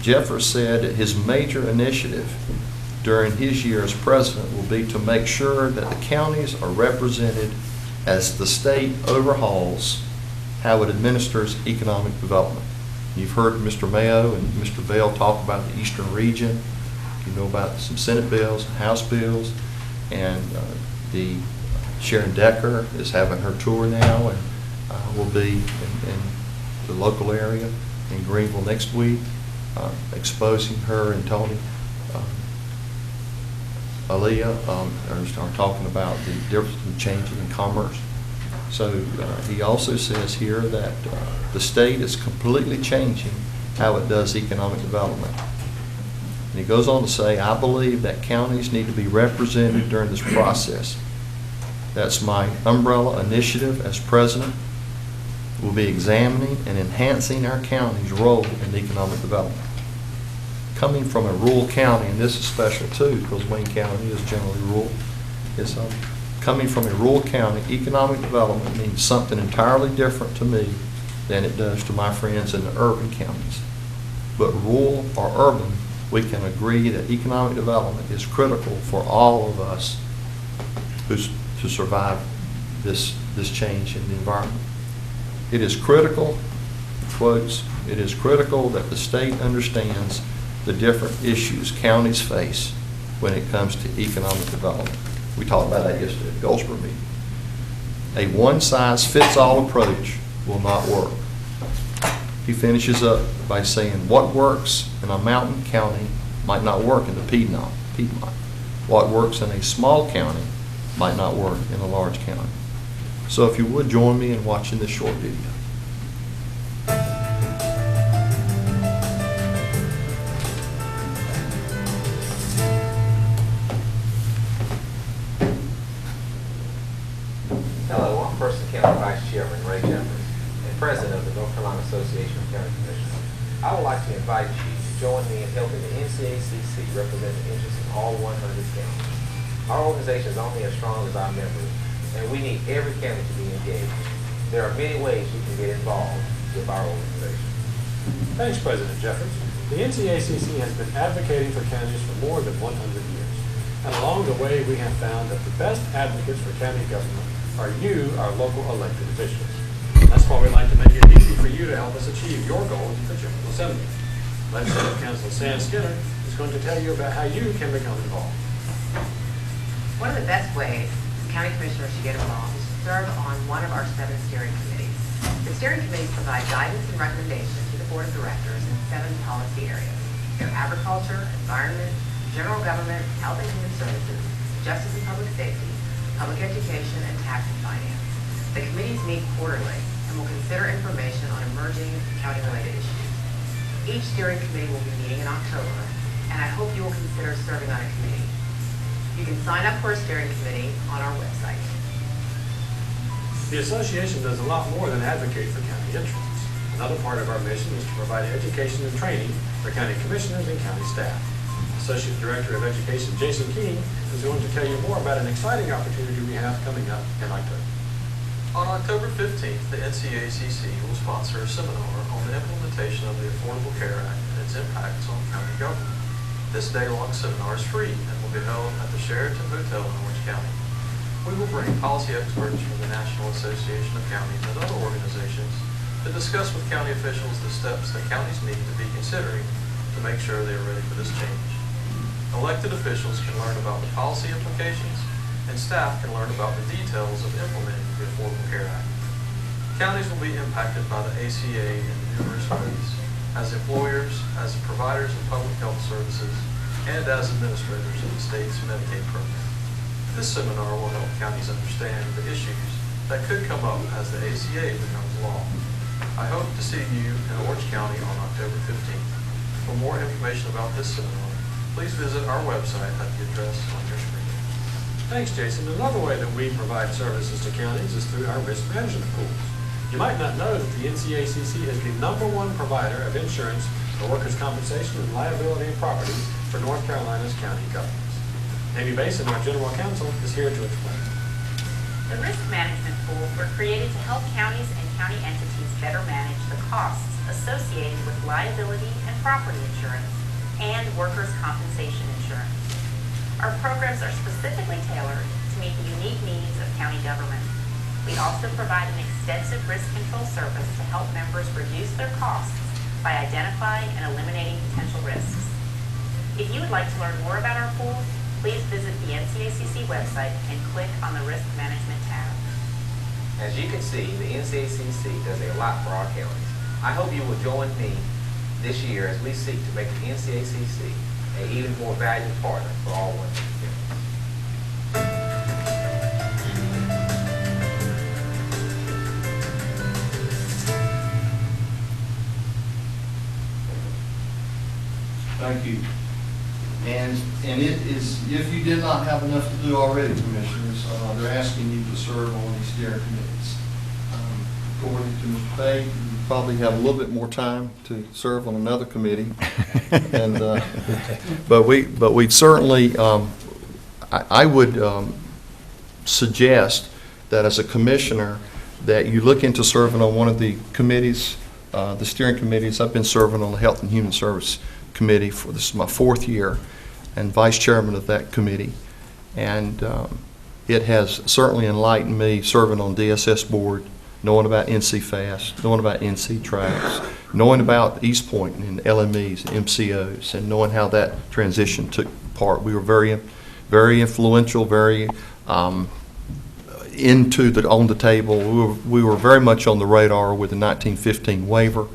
Jeffers said his major initiative during his year as president will be to make sure that the counties are represented as the state overhauls how it administers economic development. You've heard Mr. Mayo and Mr. Bell talk about the Eastern region. You know about some Senate bills, House bills, and the Sharon Decker is having her tour now and will be in the local area in Greenville next week, exposing her and Tony Aaliyah are talking about the difference in changing in commerce. So he also says here that the state is completely changing how it does economic development. And he goes on to say, I believe that counties need to be represented during this process. That's my umbrella initiative as president. We'll be examining and enhancing our county's role in economic development. Coming from a rural county, and this is special too, because Wayne County is generally rural, is coming from a rural county, economic development means something entirely different to me than it does to my friends in the urban counties. But rural or urban, we can agree that economic development is critical for all of us to survive this change in the environment. It is critical, quotes, it is critical that the state understands the different issues counties face when it comes to economic development. We talked about that yesterday at Goldsboro meeting. A one-size-fits-all approach will not work. He finishes up by saying what works in a mountain county might not work in the Piedmont. What works in a small county might not work in a large county. So if you would join me in watching this short video. Hello, I'm Person County Vice Chairman Ray Jeffers and President of the North Carolina Association of County Commissioners. I would like to invite you to join me in helping the NCACC represent the interests of all 100 counties. Our organization is only as strong as our members, and we need every county to be engaged. There are many ways we can get involved with our organization. Thanks, President Jeffers. The NCACC has been advocating for counties for more than 100 years. And along the way, we have found that the best advocates for county government are you, our local elected officials. That's why we'd like to make it easy for you to help us achieve your goals for General Assembly. Legislative Counsel Sam Skinner is going to tell you about how you can become involved. One of the best ways county commissioners to get involved is to serve on one of our 7 steering committees. The steering committees provide guidance and recommendations to the board of directors in 7 policy areas. They're agriculture, environment, general government, health and human services, justice and public safety, public education, and tax and finance. The committees meet quarterly and will consider information on emerging county-related issues. Each steering committee will be meeting in October, and I hope you will consider serving on a committee. You can sign up for a steering committee on our website. The association does a lot more than advocate for county interests. Another part of our mission is to provide education and training for county commissioners and county staff. Associate Director of Education Jason King is going to tell you more about an exciting opportunity we have coming up in October. On October 15th, the NCACC will sponsor a seminar on the implementation of the Affordable Care Act and its impacts on county government. This day-long seminar is free and will be held at the Sheraton Hotel in Orange County. We will bring policy experts from the National Association of Counties and other organizations to discuss with county officials the steps that counties need to be considering to make sure they are ready for this change. Elected officials can learn about the policy implications, and staff can learn about the details of implementing the Affordable Care Act. Counties will be impacted by the ACA in numerous ways, as employers, as providers of public health services, and as administrators of the state's Medicaid program. This seminar will help counties understand the issues that could come up as the ACA becomes law. I hope to see you in Orange County on October 15th. For more information about this seminar, please visit our website at the address on your screen. Thanks, Jason. Another way that we provide services to counties is through our risk management pools. You might not know that the NCACC is the #1 provider of insurance for workers' compensation and liability and property for North Carolina's county governments. Amy Basin, our General Counsel, is here to explain. The risk management pools were created to help counties and county entities better manage the costs associated with liability and property insurance and workers' compensation insurance. Our programs are specifically tailored to meet the unique needs of county government. We also provide an extensive risk control service to help members reduce their costs by identifying and eliminating potential risks. If you would like to learn more about our pool, please visit the NCACC website and click on the Risk Management tab. As you can see, the NCACC does a lot for our counties. I hope you will join me this year as we seek to make the NCACC an even more valued partner for all 100 counties. Thank you. And it is, if you did not have enough to do already, Commissioners, they're asking you to serve on these steering committees. According to Mr. Bay, you probably have a little bit more time to serve on another committee. And, but we certainly, I would suggest that as a commissioner, that you look into serving on one of the committees, the steering committees. I've been serving on the Health and Human Service Committee for, this is my 4th year, and vice chairman of that committee. And it has certainly enlightened me serving on DSS board, knowing about NC Fast, knowing about NC Tracks, knowing about East Point and LMEs, and MCOs, and knowing how that transition took part. We were very, very influential, very on the table. We were very much on the radar with the 1915 waiver.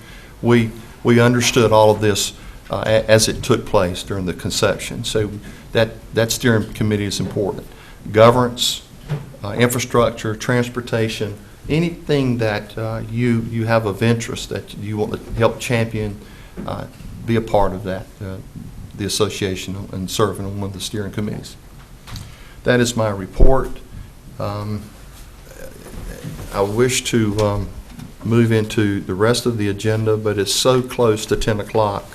We understood all of this as it took place during the conception. So that steering committee is important. Governance, infrastructure, transportation, anything that you have of interest that you want to help champion, be a part of that, the association, and serving on one of the steering committees. That is my report. I wish to move into the rest of the agenda, but it's so close to 10 o'clock.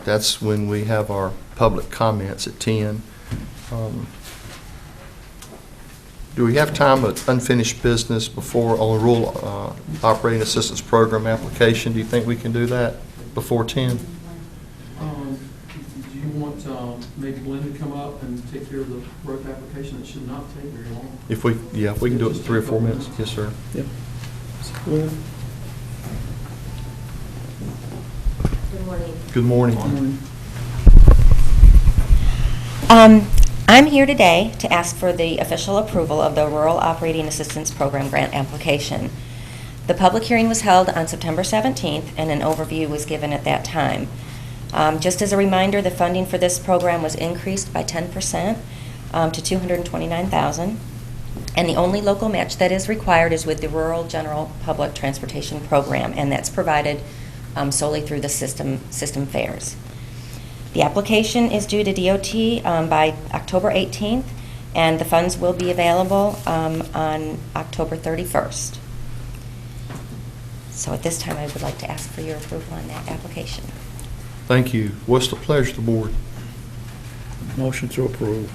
That's when we have our public comments at 10. Do we have time of unfinished business before on the rural operating assistance program application? Do you think we can do that before 10? Do you want maybe Glenn to come up and take care of the road application? It should not take very long. If we can do it in 3 or 4 minutes. Yes, sir. Yep. Glenn? Good morning. Good morning. I'm here today to ask for the official approval of the Rural Operating Assistance Program grant application. The public hearing was held on September 17th, and an overview was given at that time. Just as a reminder, the funding for this program was increased by 10% to $229,000, and the only local match that is required is with the Rural General Public Transportation Program, and that's provided solely through the system fares. The application is due to DOT by October 18th, and the funds will be available on October 31st. So at this time, I would like to ask for your approval on that application. Thank you. What's the pleasure of the board? Motion to approve.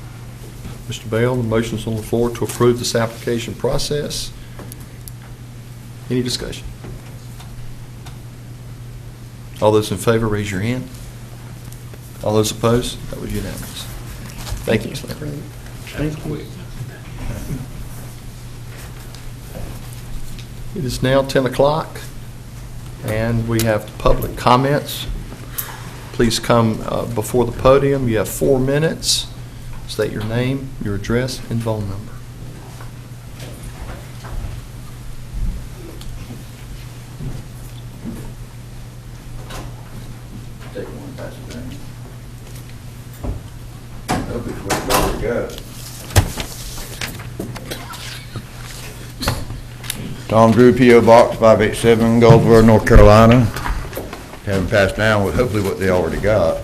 Mr. Bell, the motion's on the floor to approve this application process. Any discussion? All those in favor, raise your hand. All those opposed? That was unanimous. Thank you. Thank you. It is now 10 o'clock, and we have public comments. Please come before the podium. You have 4 minutes. State your name, your address, and phone number. Take one, pass it down. That'll be quick, there we go. Tom Drew, P.O. Box 587, Goldsboro, North Carolina. Haven't passed down with hopefully what they already got.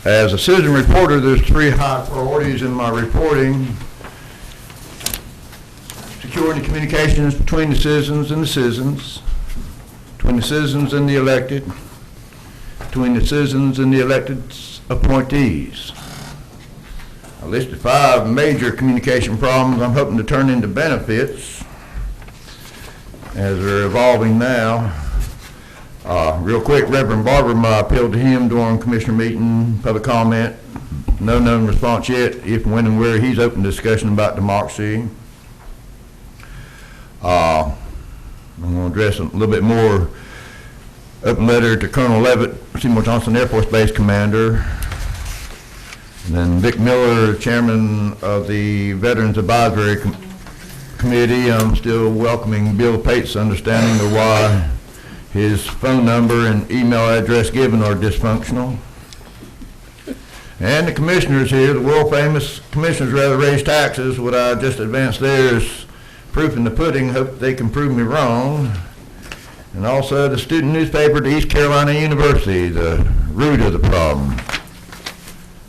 As a citizen reporter, there's 3 high priorities in my reporting. Securing the communications between the citizens and the citizens, between the citizens and the elected, between the citizens and the elected appointees. I listed 5 major communication problems I'm hoping to turn into benefits as they're evolving now. Real quick, Reverend Barber, I appealed to him during commissioner meeting, public comment. No known response yet. If, when, and where he's open to discussion about democracy. I'm going to address a little bit more. Open letter to Colonel Levitt, Seymour Johnson Air Force Base Commander. And then Vic Miller, Chairman of the Veterans Advisory Committee. I'm still welcoming Bill Pate's understanding of why his phone number and email address given are dysfunctional. And the commissioners here, the world-famous commissioners, rather raise taxes. What I just advanced there is proof in the pudding. Hope they can prove me wrong. And also the student newspaper, the East Carolina University, the root of the problem.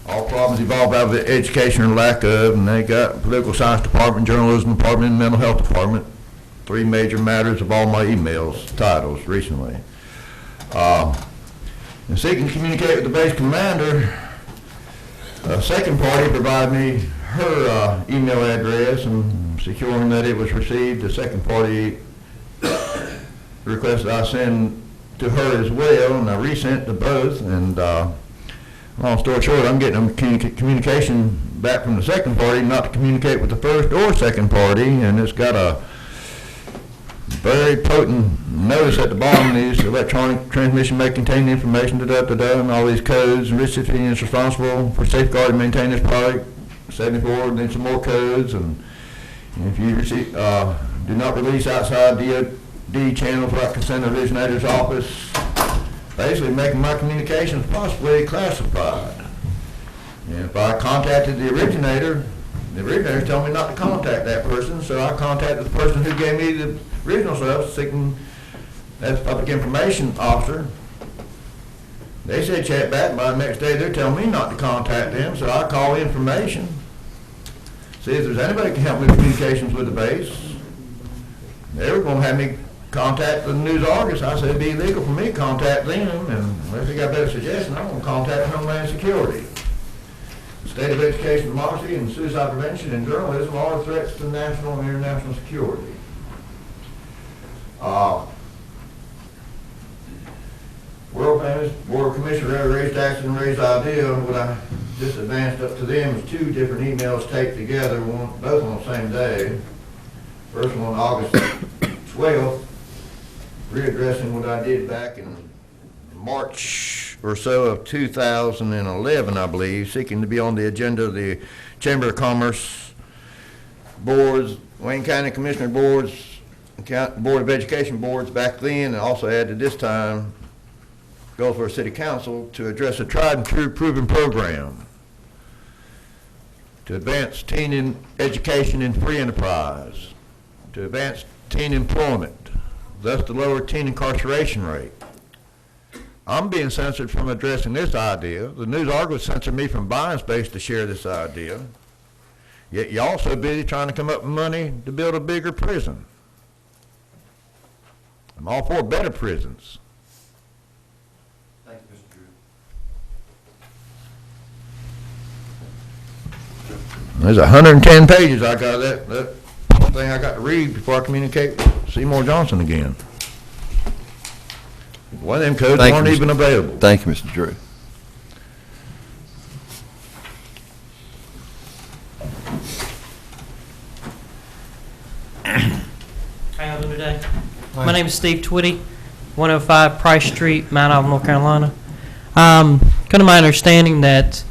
All problems evolve out of the education or lack of, and they got political science department, journalism department, and mental health department. 3 major matters of all my emails, titles recently. And seeking to communicate with the base commander, a second party provided me her email address, and securing that it was received, the second party requested I send to her as well, and I resent to both. And long story short, I'm getting a communication back from the second party not to communicate with the first or second party, and it's got a very potent notice at the bottom. These electronic transmission may contain information, and all these codes, and recipients responsible for safeguarding and maintaining this product, 74, and then some more codes. And if you receive, do not release outside DOD channels without consent of the originator's office, basically making my communications possibly classified. And if I contacted the originator told me not to contact that person, so I contacted the person who gave me the original stuff, seeking as public information officer. They said check back. By the next day, they're telling me not to contact them, so I call information. See if there's anybody who can help me with communications with the base. They were going to have me contact the News Argus. I said it'd be illegal for me to contact them, and unless they got a better suggestion, I'm going to contact Homeland Security. State of education, democracy, and suicide prevention and journalism are threats to national and international security. World famous Board of Commissioners raised taxes and raised idea. What I just advanced up to them is 2 different emails taped together, both on the same day. First one August 12th, readdressing what I did back in March or so of 2011, I believe, seeking to be on the agenda of the Chamber of Commerce boards, Wayne County Commissioner boards, Board of Education boards back then, and also added this time Gulfport City Council to address a tried and true proven program to advance teen education and free enterprise, to advance teen employment, thus to lower teen incarceration rate. I'm being censored from addressing this idea. The News Argus censored me from buying space to share this idea. Yet y'all so busy trying to come up with money to build a bigger prison. I'm all for better prisons. Thank you, Mr. Drew. There's 110 pages I got that thing I got to read before I communicate with Seymour Johnson again. One of them codes weren't even available. Thank you, Mr. Drew. How y'all doing today? My name is Steve Twitty, 105 Price Street, Mount Olive, North Carolina. Kind of my understanding that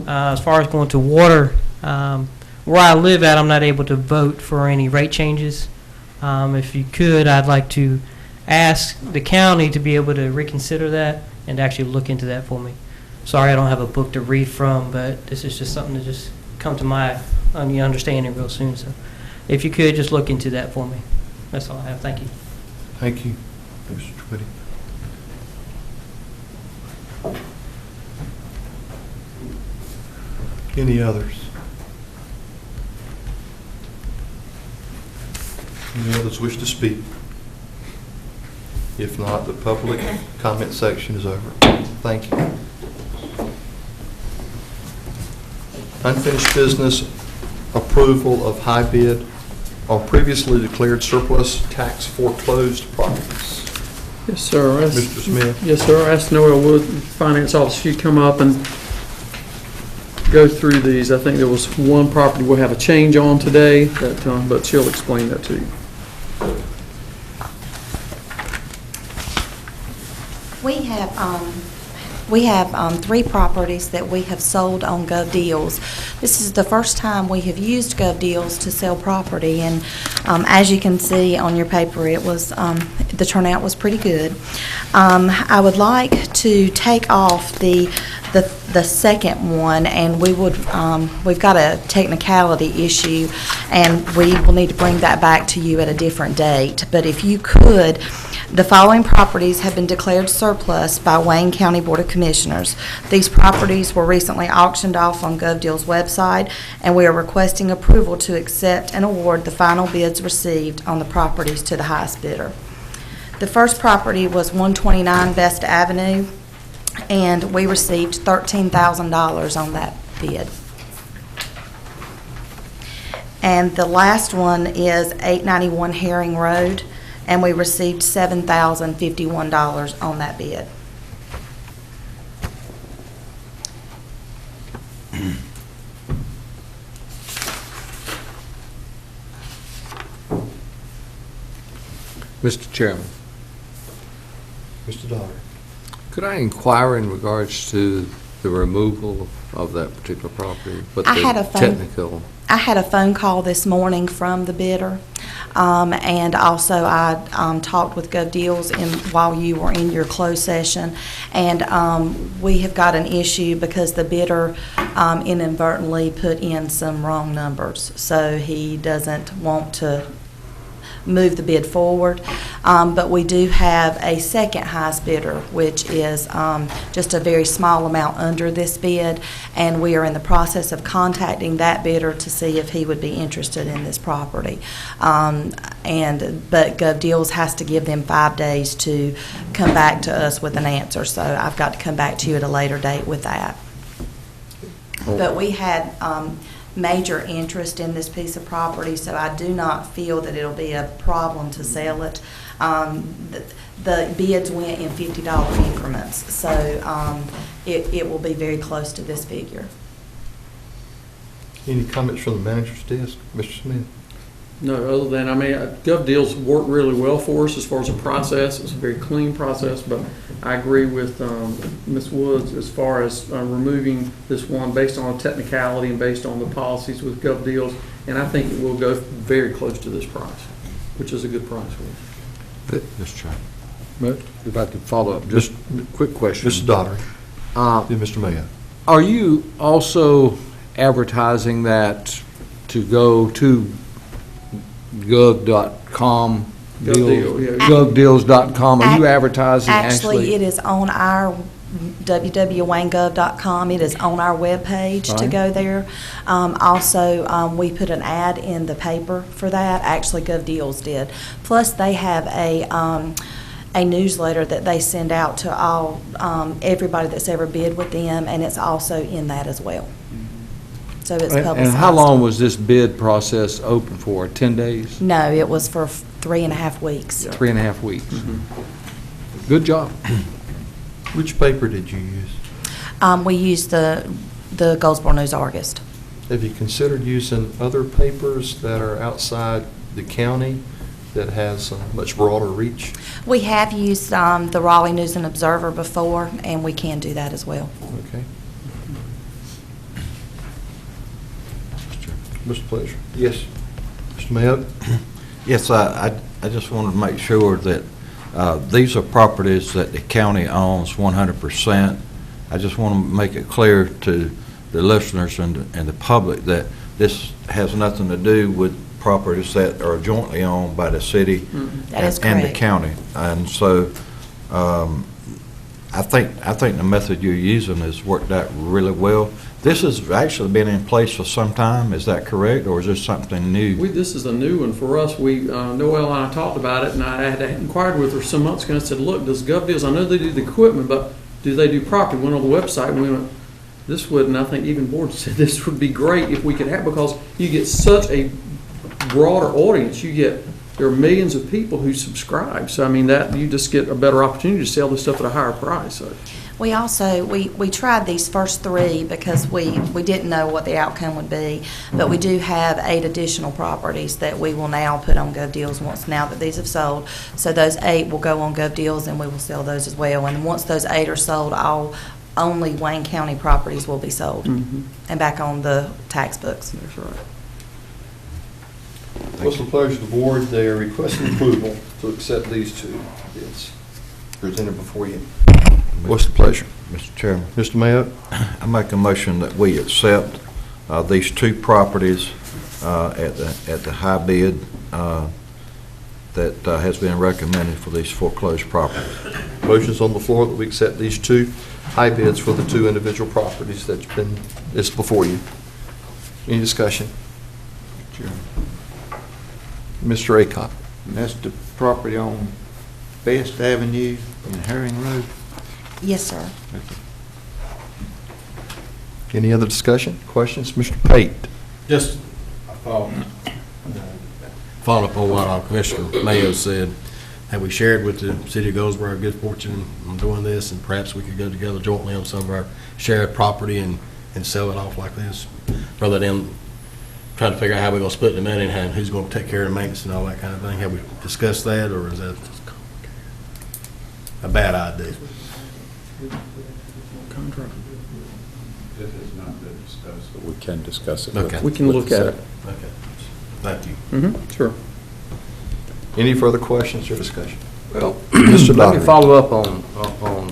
as far as going to water, where I live at, I'm not able to vote for any rate changes. If you could, I'd like to ask the county to be able to reconsider that and actually look into that for me. Sorry I don't have a book to read from, but this is just something to just come to my understanding real soon. So if you could, just look into that for me. That's all I have. Thank you. Thank you, Mr. Twitty. Any others? Any others wish to speak? If not, the public comment section is over. Thank you. Unfinished business, approval of high bid on previously declared surplus tax foreclosed properties. Yes, sir. Mr. Smith? Yes, sir. I asked Noel Wood, Finance Officer, if she'd come up and go through these. I think there was one property we'll have a change on today, but she'll explain that to you. We have 3 properties that we have sold on GovDeals. This is the first time we have used GovDeals to sell property, and as you can see on your paper, it was the turnout was pretty good. I would like to take off the second one, and we've got a technicality issue, and we will need to bring that back to you at a different date. But if you could, the following properties have been declared surplus by Wayne County Board of Commissioners. These properties were recently auctioned off on GovDeals website, and we are requesting approval to accept and award the final bids received on the properties to the highest bidder. The first property was 129 Best Avenue, and we received $13,000 on that bid. And the last one is 891 Herring Road, and we received $7,051 on that bid. Mr. Chairman, Mr. Donner? could I inquire in regards to the removal of that particular property? But I had a I had a phone call this morning from the bidder, and also I talked with GovDeals while you were in your closed session, and we have got an issue because the bidder inadvertently put in some wrong numbers, so he doesn't want to move the bid forward. But we do have a second highest bidder, which is just a very small amount under this bid, and we are in the process of contacting that bidder to see if he would be interested in this property. But GovDeals has to give them 5 days to come back to us with an answer, so I've got to come back to you at a later date with that. But we had major interest in this piece of property, so I do not feel that it'll be a problem to sell it. The bids went in $50 increments, so it will be very close to this figure. Any comments from the manager's desk? Mr. Smith? No, other than, GovDeals worked really well for us as far as the process. It's a very clean process, but I agree with Ms. Woods as far as removing this one based on a technicality and based on the policies with GovDeals, and I think it will go very close to this price, which is a good price for us. Mr. Chairman, if I could follow up, just a quick question. Mr. Donner? Then Mr. Mayo? Are you also advertising that to go to gov.com? GovDeals.com. Are you advertising Actually, it is on our www.waynegov.com. It is on our webpage to go there. Also, we put an ad in the paper for that. Actually, GovDeals did. Plus, they have a newsletter that they send out to all everybody that's ever bid with them, and it's also in that as well. So it's publicized. And how long was this bid process open for? 10 days? No, it was for 3.5 weeks. 3.5 weeks. Good job. Which paper did you use? We used the Goldsboro News Argus. Have you considered using other papers that are outside the county that has much broader reach? We have used the Raleigh News and Observer before, and we can do that as well. Okay. Mr. Pleasure? Yes. Mr. Mayo? Yes, I just wanted to make sure that these are properties that the county owns 100%. I just want to make it clear to the listeners and the public that this has nothing to do with properties that are jointly owned by the city and the county. And so I think the method you're using has worked out really well. This has actually been in place for some time, is that correct, or is this something new? This is a new one for us. Noel and I talked about it, and I had inquired with her some months ago and said, look, does GovDeals, I know they do the equipment, but do they do property? We went on the website and we went, this would, and I think even board said this would be great if we could have, because you get such a broader audience. You get there are millions of people who subscribe. So I mean, that, you just get a better opportunity to sell this stuff at a higher price, so. We also, we tried these first 3 because we didn't know what the outcome would be, but we do have 8 additional properties that we will now put on GovDeals once now that these have sold. So those 8 will go on GovDeals and we will sell those as well. And once those 8 are sold, only Wayne County properties will be sold and back on the tax books. That's right. What's the pleasure of the board? They are requesting approval to accept these 2 bids presented before you. What's the pleasure? Mr. Chairman. Mr. Mayo? I make a motion that we accept these 2 properties at the high bid that has been recommended for these foreclosed properties. Motion's on the floor that we accept these 2 high bids for the 2 individual properties that's before you. Any discussion? Mr. Acock. And that's the property on Best Avenue and Herring Road. Yes, sir. Any other discussion, questions? Mr. Pate? Just following up on what Commissioner Mayo said, have we shared with the city of Goldsboro our good fortune on doing this, and perhaps we could go together jointly on some of our shared property and sell it off like this, rather than trying to figure out how we're going to split the money and who's going to take care of the maintenance and all that kind of thing. Have we discussed that, or is that a bad idea? Contract. It has not been discussed, but we can discuss it. Okay. We can look at it. Okay. Thank you. Sure. Any further questions or discussion? Well, Mr. let me Daugherty. follow up on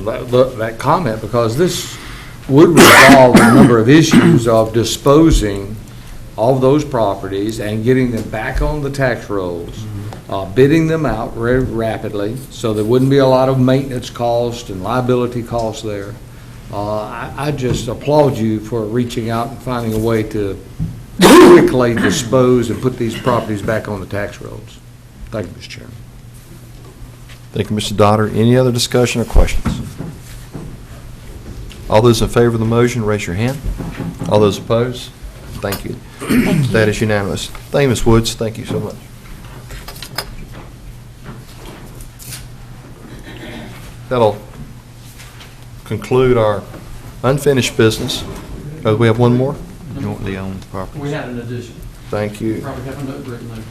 that comment, because this would resolve a number of issues of disposing of those properties and getting them back on the tax rolls, bidding them out very rapidly, so there wouldn't be a lot of maintenance cost and liability costs there. I just applaud you for reaching out and finding a way to quickly dispose and put these properties back on the tax rolls. Thank you, Mr. Chairman. Thank you, Mr. Dotter. Any other discussion or questions? All those in favor of the motion, raise your hand. All those opposed? Thank you. That is unanimous. Thank you, Ms. Woods. Thank you so much. That'll conclude our unfinished business. Oh, we have one more? Jointly owned property. We had an addition. Thank you. Probably have a note written there.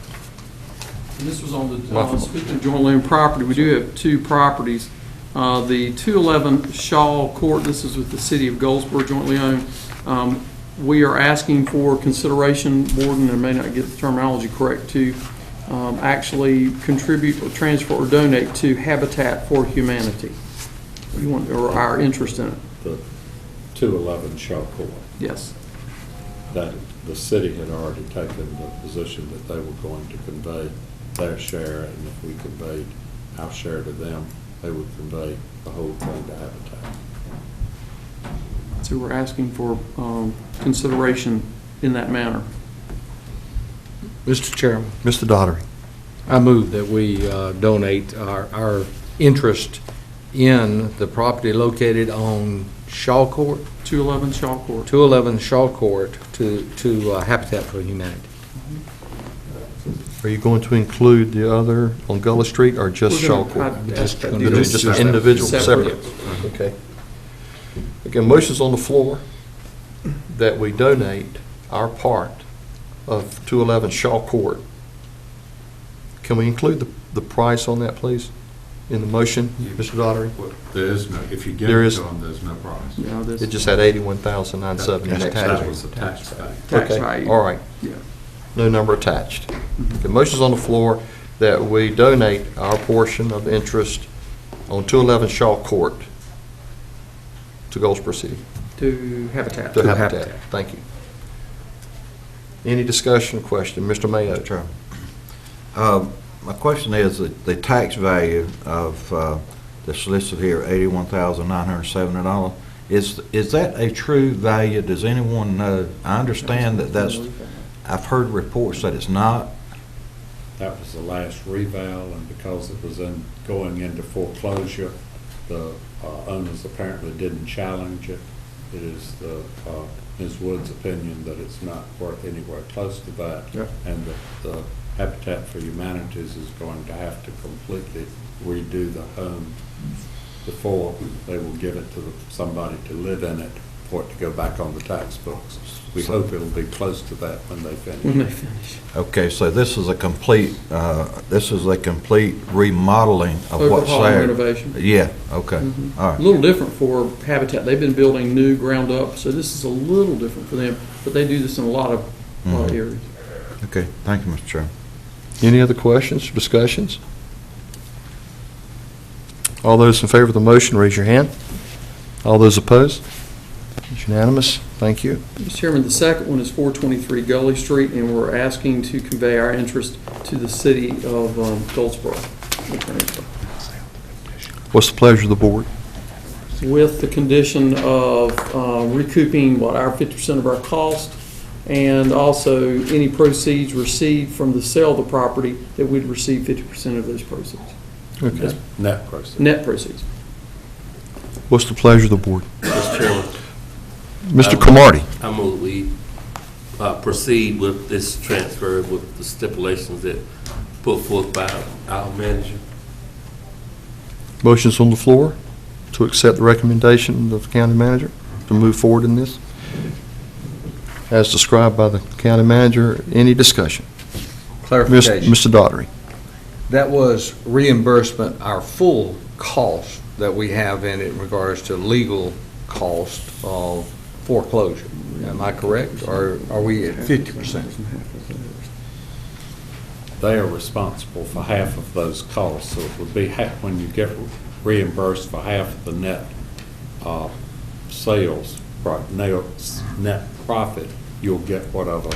And this was on the, speaking of jointly owned property, we do have 2 properties. The 211 Shaw Court, this is with the city of Goldsboro, jointly owned. We are asking for consideration, Borden, I may not get the terminology correct, to actually contribute or transfer or donate to Habitat for Humanity. You want, or our interest in it? The 211 Shaw Court. Yes. That the city had already taken the position that they were going to convey their share, and if we conveyed our share to them, they would convey the whole thing to Habitat. So we're asking for consideration in that manner. Mr. Chairman. Mr. Daugherty. I move that we donate our interest in the property located on Shaw Court. 211 Shaw Court. 211 Shaw Court to Habitat for Humanity. Are you going to include the other on Gullah Street or just Shaw Court? Just individual, separate. Okay. Again, motion's on the floor that we donate our part of 211 Shaw Court. Can we include the price on that, please, in the motion, Mr. Daugherty? There is no, if you give There it is- to them, there's no price. Yeah, this, It just had 81,970. That was the tax value. tax Okay, value. all right. Yeah. No number attached. The motion's on the floor that we donate our portion of interest on 211 Shaw Court to Goldsboro City. To Habitat. To Habitat. Thank you. Any discussion or question? Mr. Mayo. My question is that the tax value of that's listed here, $81,970, is that a true value? Does anyone know? I understand that I've heard reports that it's not. That was the last reval, and because it was going into foreclosure, the owners apparently didn't challenge it. It is Ms. Wood's opinion that it's not worth anywhere close to that, Yeah. and that the Habitat for Humanities is going to have to completely redo the home before they will give it to somebody to live in it for it to go back on the tax books. We hope it'll be close to that when they finish. When they finish. Okay, so this is a complete remodeling of what's Overhaul and there. renovation. Yeah, okay, Mhm. all A right. little different for Habitat. They've been building new ground up, so this is a little different for them, but they do this in a lot of Mhm. areas. Okay, thank you, Mr. Chairman. Any other questions or discussions? All those in favor of the motion, raise your hand. All those opposed? It's unanimous. Thank you. Mr. Chairman, the second one is 423 Gully Street, and we're asking to convey our interest to the city of Goldsboro. What's the pleasure of the board? With the condition of recouping, our 50% of our cost, and also any proceeds received from the sale of the property, that we'd receive 50% of those proceeds. Okay. Net proceeds. Net proceeds. What's the pleasure of the board? Mr. Chairman. Mr. Cromartie. I move we proceed with this transfer with the stipulations that put forth by our manager. Motion's on the floor to accept the recommendation of the county manager to move forward in this. As described by the county manager, any discussion? Clarification. Mr. Daughtry. That was reimbursement, our full cost that we have in it in regards to legal cost of foreclosure. Am I correct? Or are we at 50%? They are responsible for half of those costs, so it would be when you get reimbursed for half of the net sales, net profit, you'll get whatever,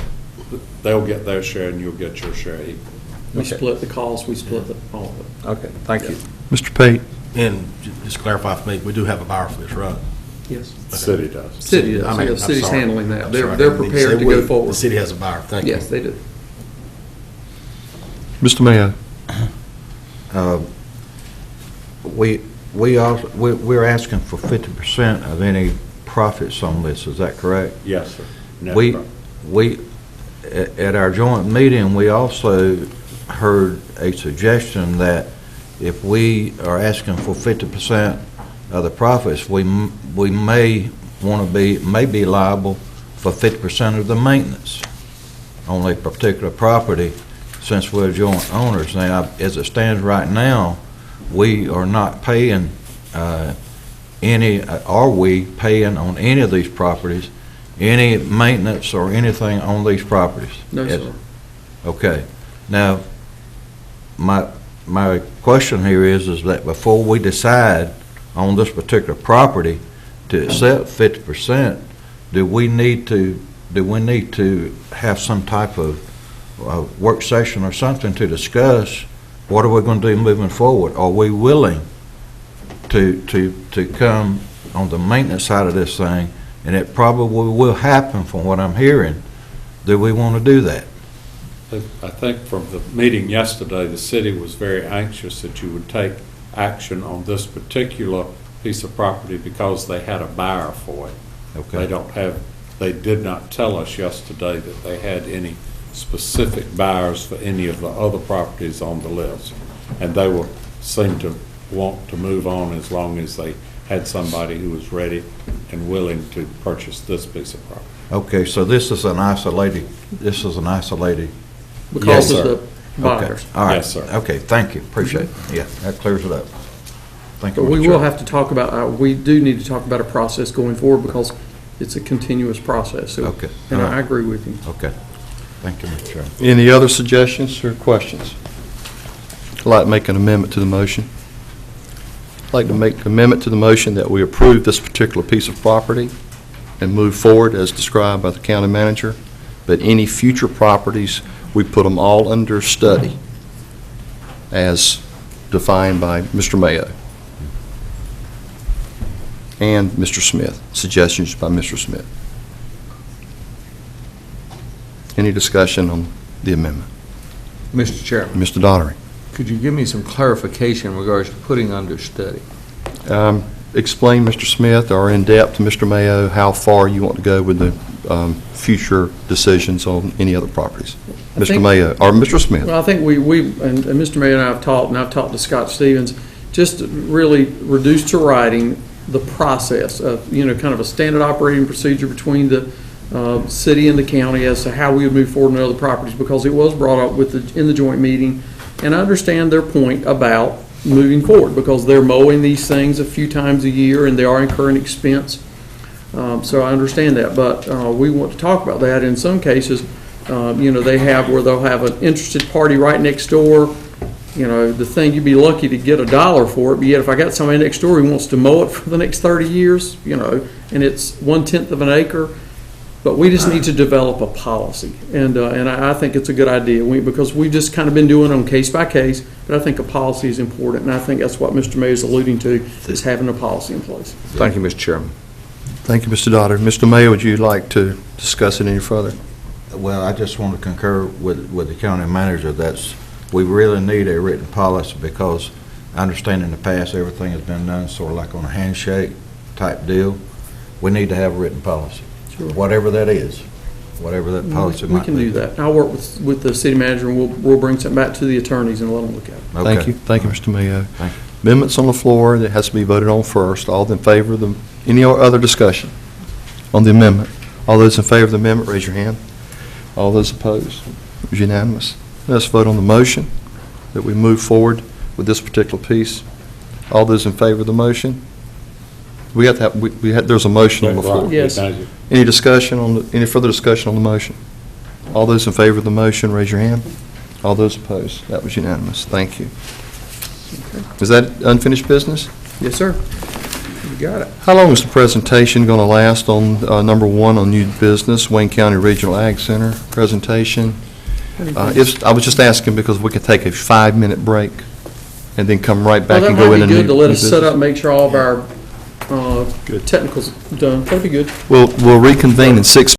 they'll get their share and you'll get your share equal. We Okay. split the cost, we split all of it. Okay, thank you. Mr. Pate. And just clarify for me, we do have a buyer for this, right? Yes. The city does. City does, I mean, yeah, I'm the city's sorry. handling that. I'm They're sorry. they're You prepared said to we. go forward. The city has a buyer, thank you. Yes, they do. Mr. Mayo. We're asking for 50% of any profits on this, is that correct? Yes, sir. Net We, profit. at our joint meeting, we also heard a suggestion that if we are asking for 50% of the profits, we may be liable for 50% of the maintenance on a particular property, since we're joint owners. Now, as it stands right now, we are not paying are we paying on any of these properties, any maintenance or anything on these properties? No, sir. Okay. Now, my question here is that before we decide on this particular property to accept 50%, do we need to have some type of work session or something to discuss what are we going to do moving forward? Are we willing to come on the maintenance side of this thing, and it probably will happen from what I'm hearing? Do we want to do that? I think from the meeting yesterday, the city was very anxious that you would take action on this particular piece of property because they had a buyer for it. Okay. They did not tell us yesterday that they had any specific buyers for any of the other properties on the list. And they seemed to want to move on as long as they had somebody who was ready and willing to purchase this piece of property. Okay, so this is an isolated. Because Yes, of sir. the buyers. Okay, all right. Yes, sir. Okay, thank you, appreciate it. Yeah, that clears it up. Thank you, But we Mr. will Chairman. have to talk about, we do need to talk about a process going forward, because it's a continuous process. So- Okay. And All right. I agree with you. Okay, thank you, Mr. Chairman. Any other suggestions or questions? I'd like to make an amendment to the motion. I'd like to make an amendment to the motion that we approve this particular piece of property and move forward as described by the county manager, but any future properties, we put them all under study as defined by Mr. Mayo and Mr. Smith, suggestions by Mr. Smith. Any discussion on the amendment? Mr. Chairman, Mr. Daughtry. could you give me some clarification in regards to putting under study? explain, Mr. Smith, or in depth to Mr. Mayo, how far you want to go with the future decisions on any other properties? I Mr. think- Mayo, or Mr. Smith? Well, I think and Mr. Mayor and I have talked, and I've talked to Scott Stevens, just to really reduce to writing the process of, kind of a standard operating procedure between the city and the county as to how we would move forward on other properties, because it was brought up in the joint meeting. And I understand their point about moving forward, because they're mowing these things a few times a year, and they are incurring expense. So I understand that, but we want to talk about that. In some cases, they have where they'll have an interested party right next door. The thing, you'd be lucky to get $1 for it, but yet if I got somebody next door who wants to mow it for the next 30 years, and it's 1/10 of an acre, but we just need to develop a policy. And I think it's a good idea, because we've just kind of been doing it on case by case, but I think a policy is important, and I think that's what Mr. May is alluding to, is having a policy in place. Thank you, Mr. Chairman. Thank you, Mr. Dodd. Mr. Mayo, would you like to discuss it any further? Well, I just want to concur with the county manager we really need a written policy, because I understand in the past everything has been done sort of like on a handshake type deal. We need to have a written policy, whatever that is, whatever that policy might be. We can do that. I'll work with the city manager, and we'll bring something back to the attorneys and let them look at it. Okay. Thank you. Thank you, Mr. Mayo. Thank you. Amendments on the floor that has to be voted on first. All in favor of the, any other discussion on the amendment? All those in favor of the amendment, raise your hand. All those opposed? It was unanimous. Let's vote on the motion that we move forward with this particular piece. All those in favor of the motion? We got that, there's a motion on the floor. Yes. Any discussion any further discussion on the motion? All those in favor of the motion, raise your hand. All those opposed? That was unanimous. Thank you. Is that unfinished business? Yes, sir. You got it. How long is the presentation going to last on number 1 on new business, Wayne County Regional Ag Center presentation? I was just asking because we could take a 5-minute break and then come right back and go into new business. Well, that might be good to let us set up, make sure all of our technicals done. That'd be good. We'll reconvene in 6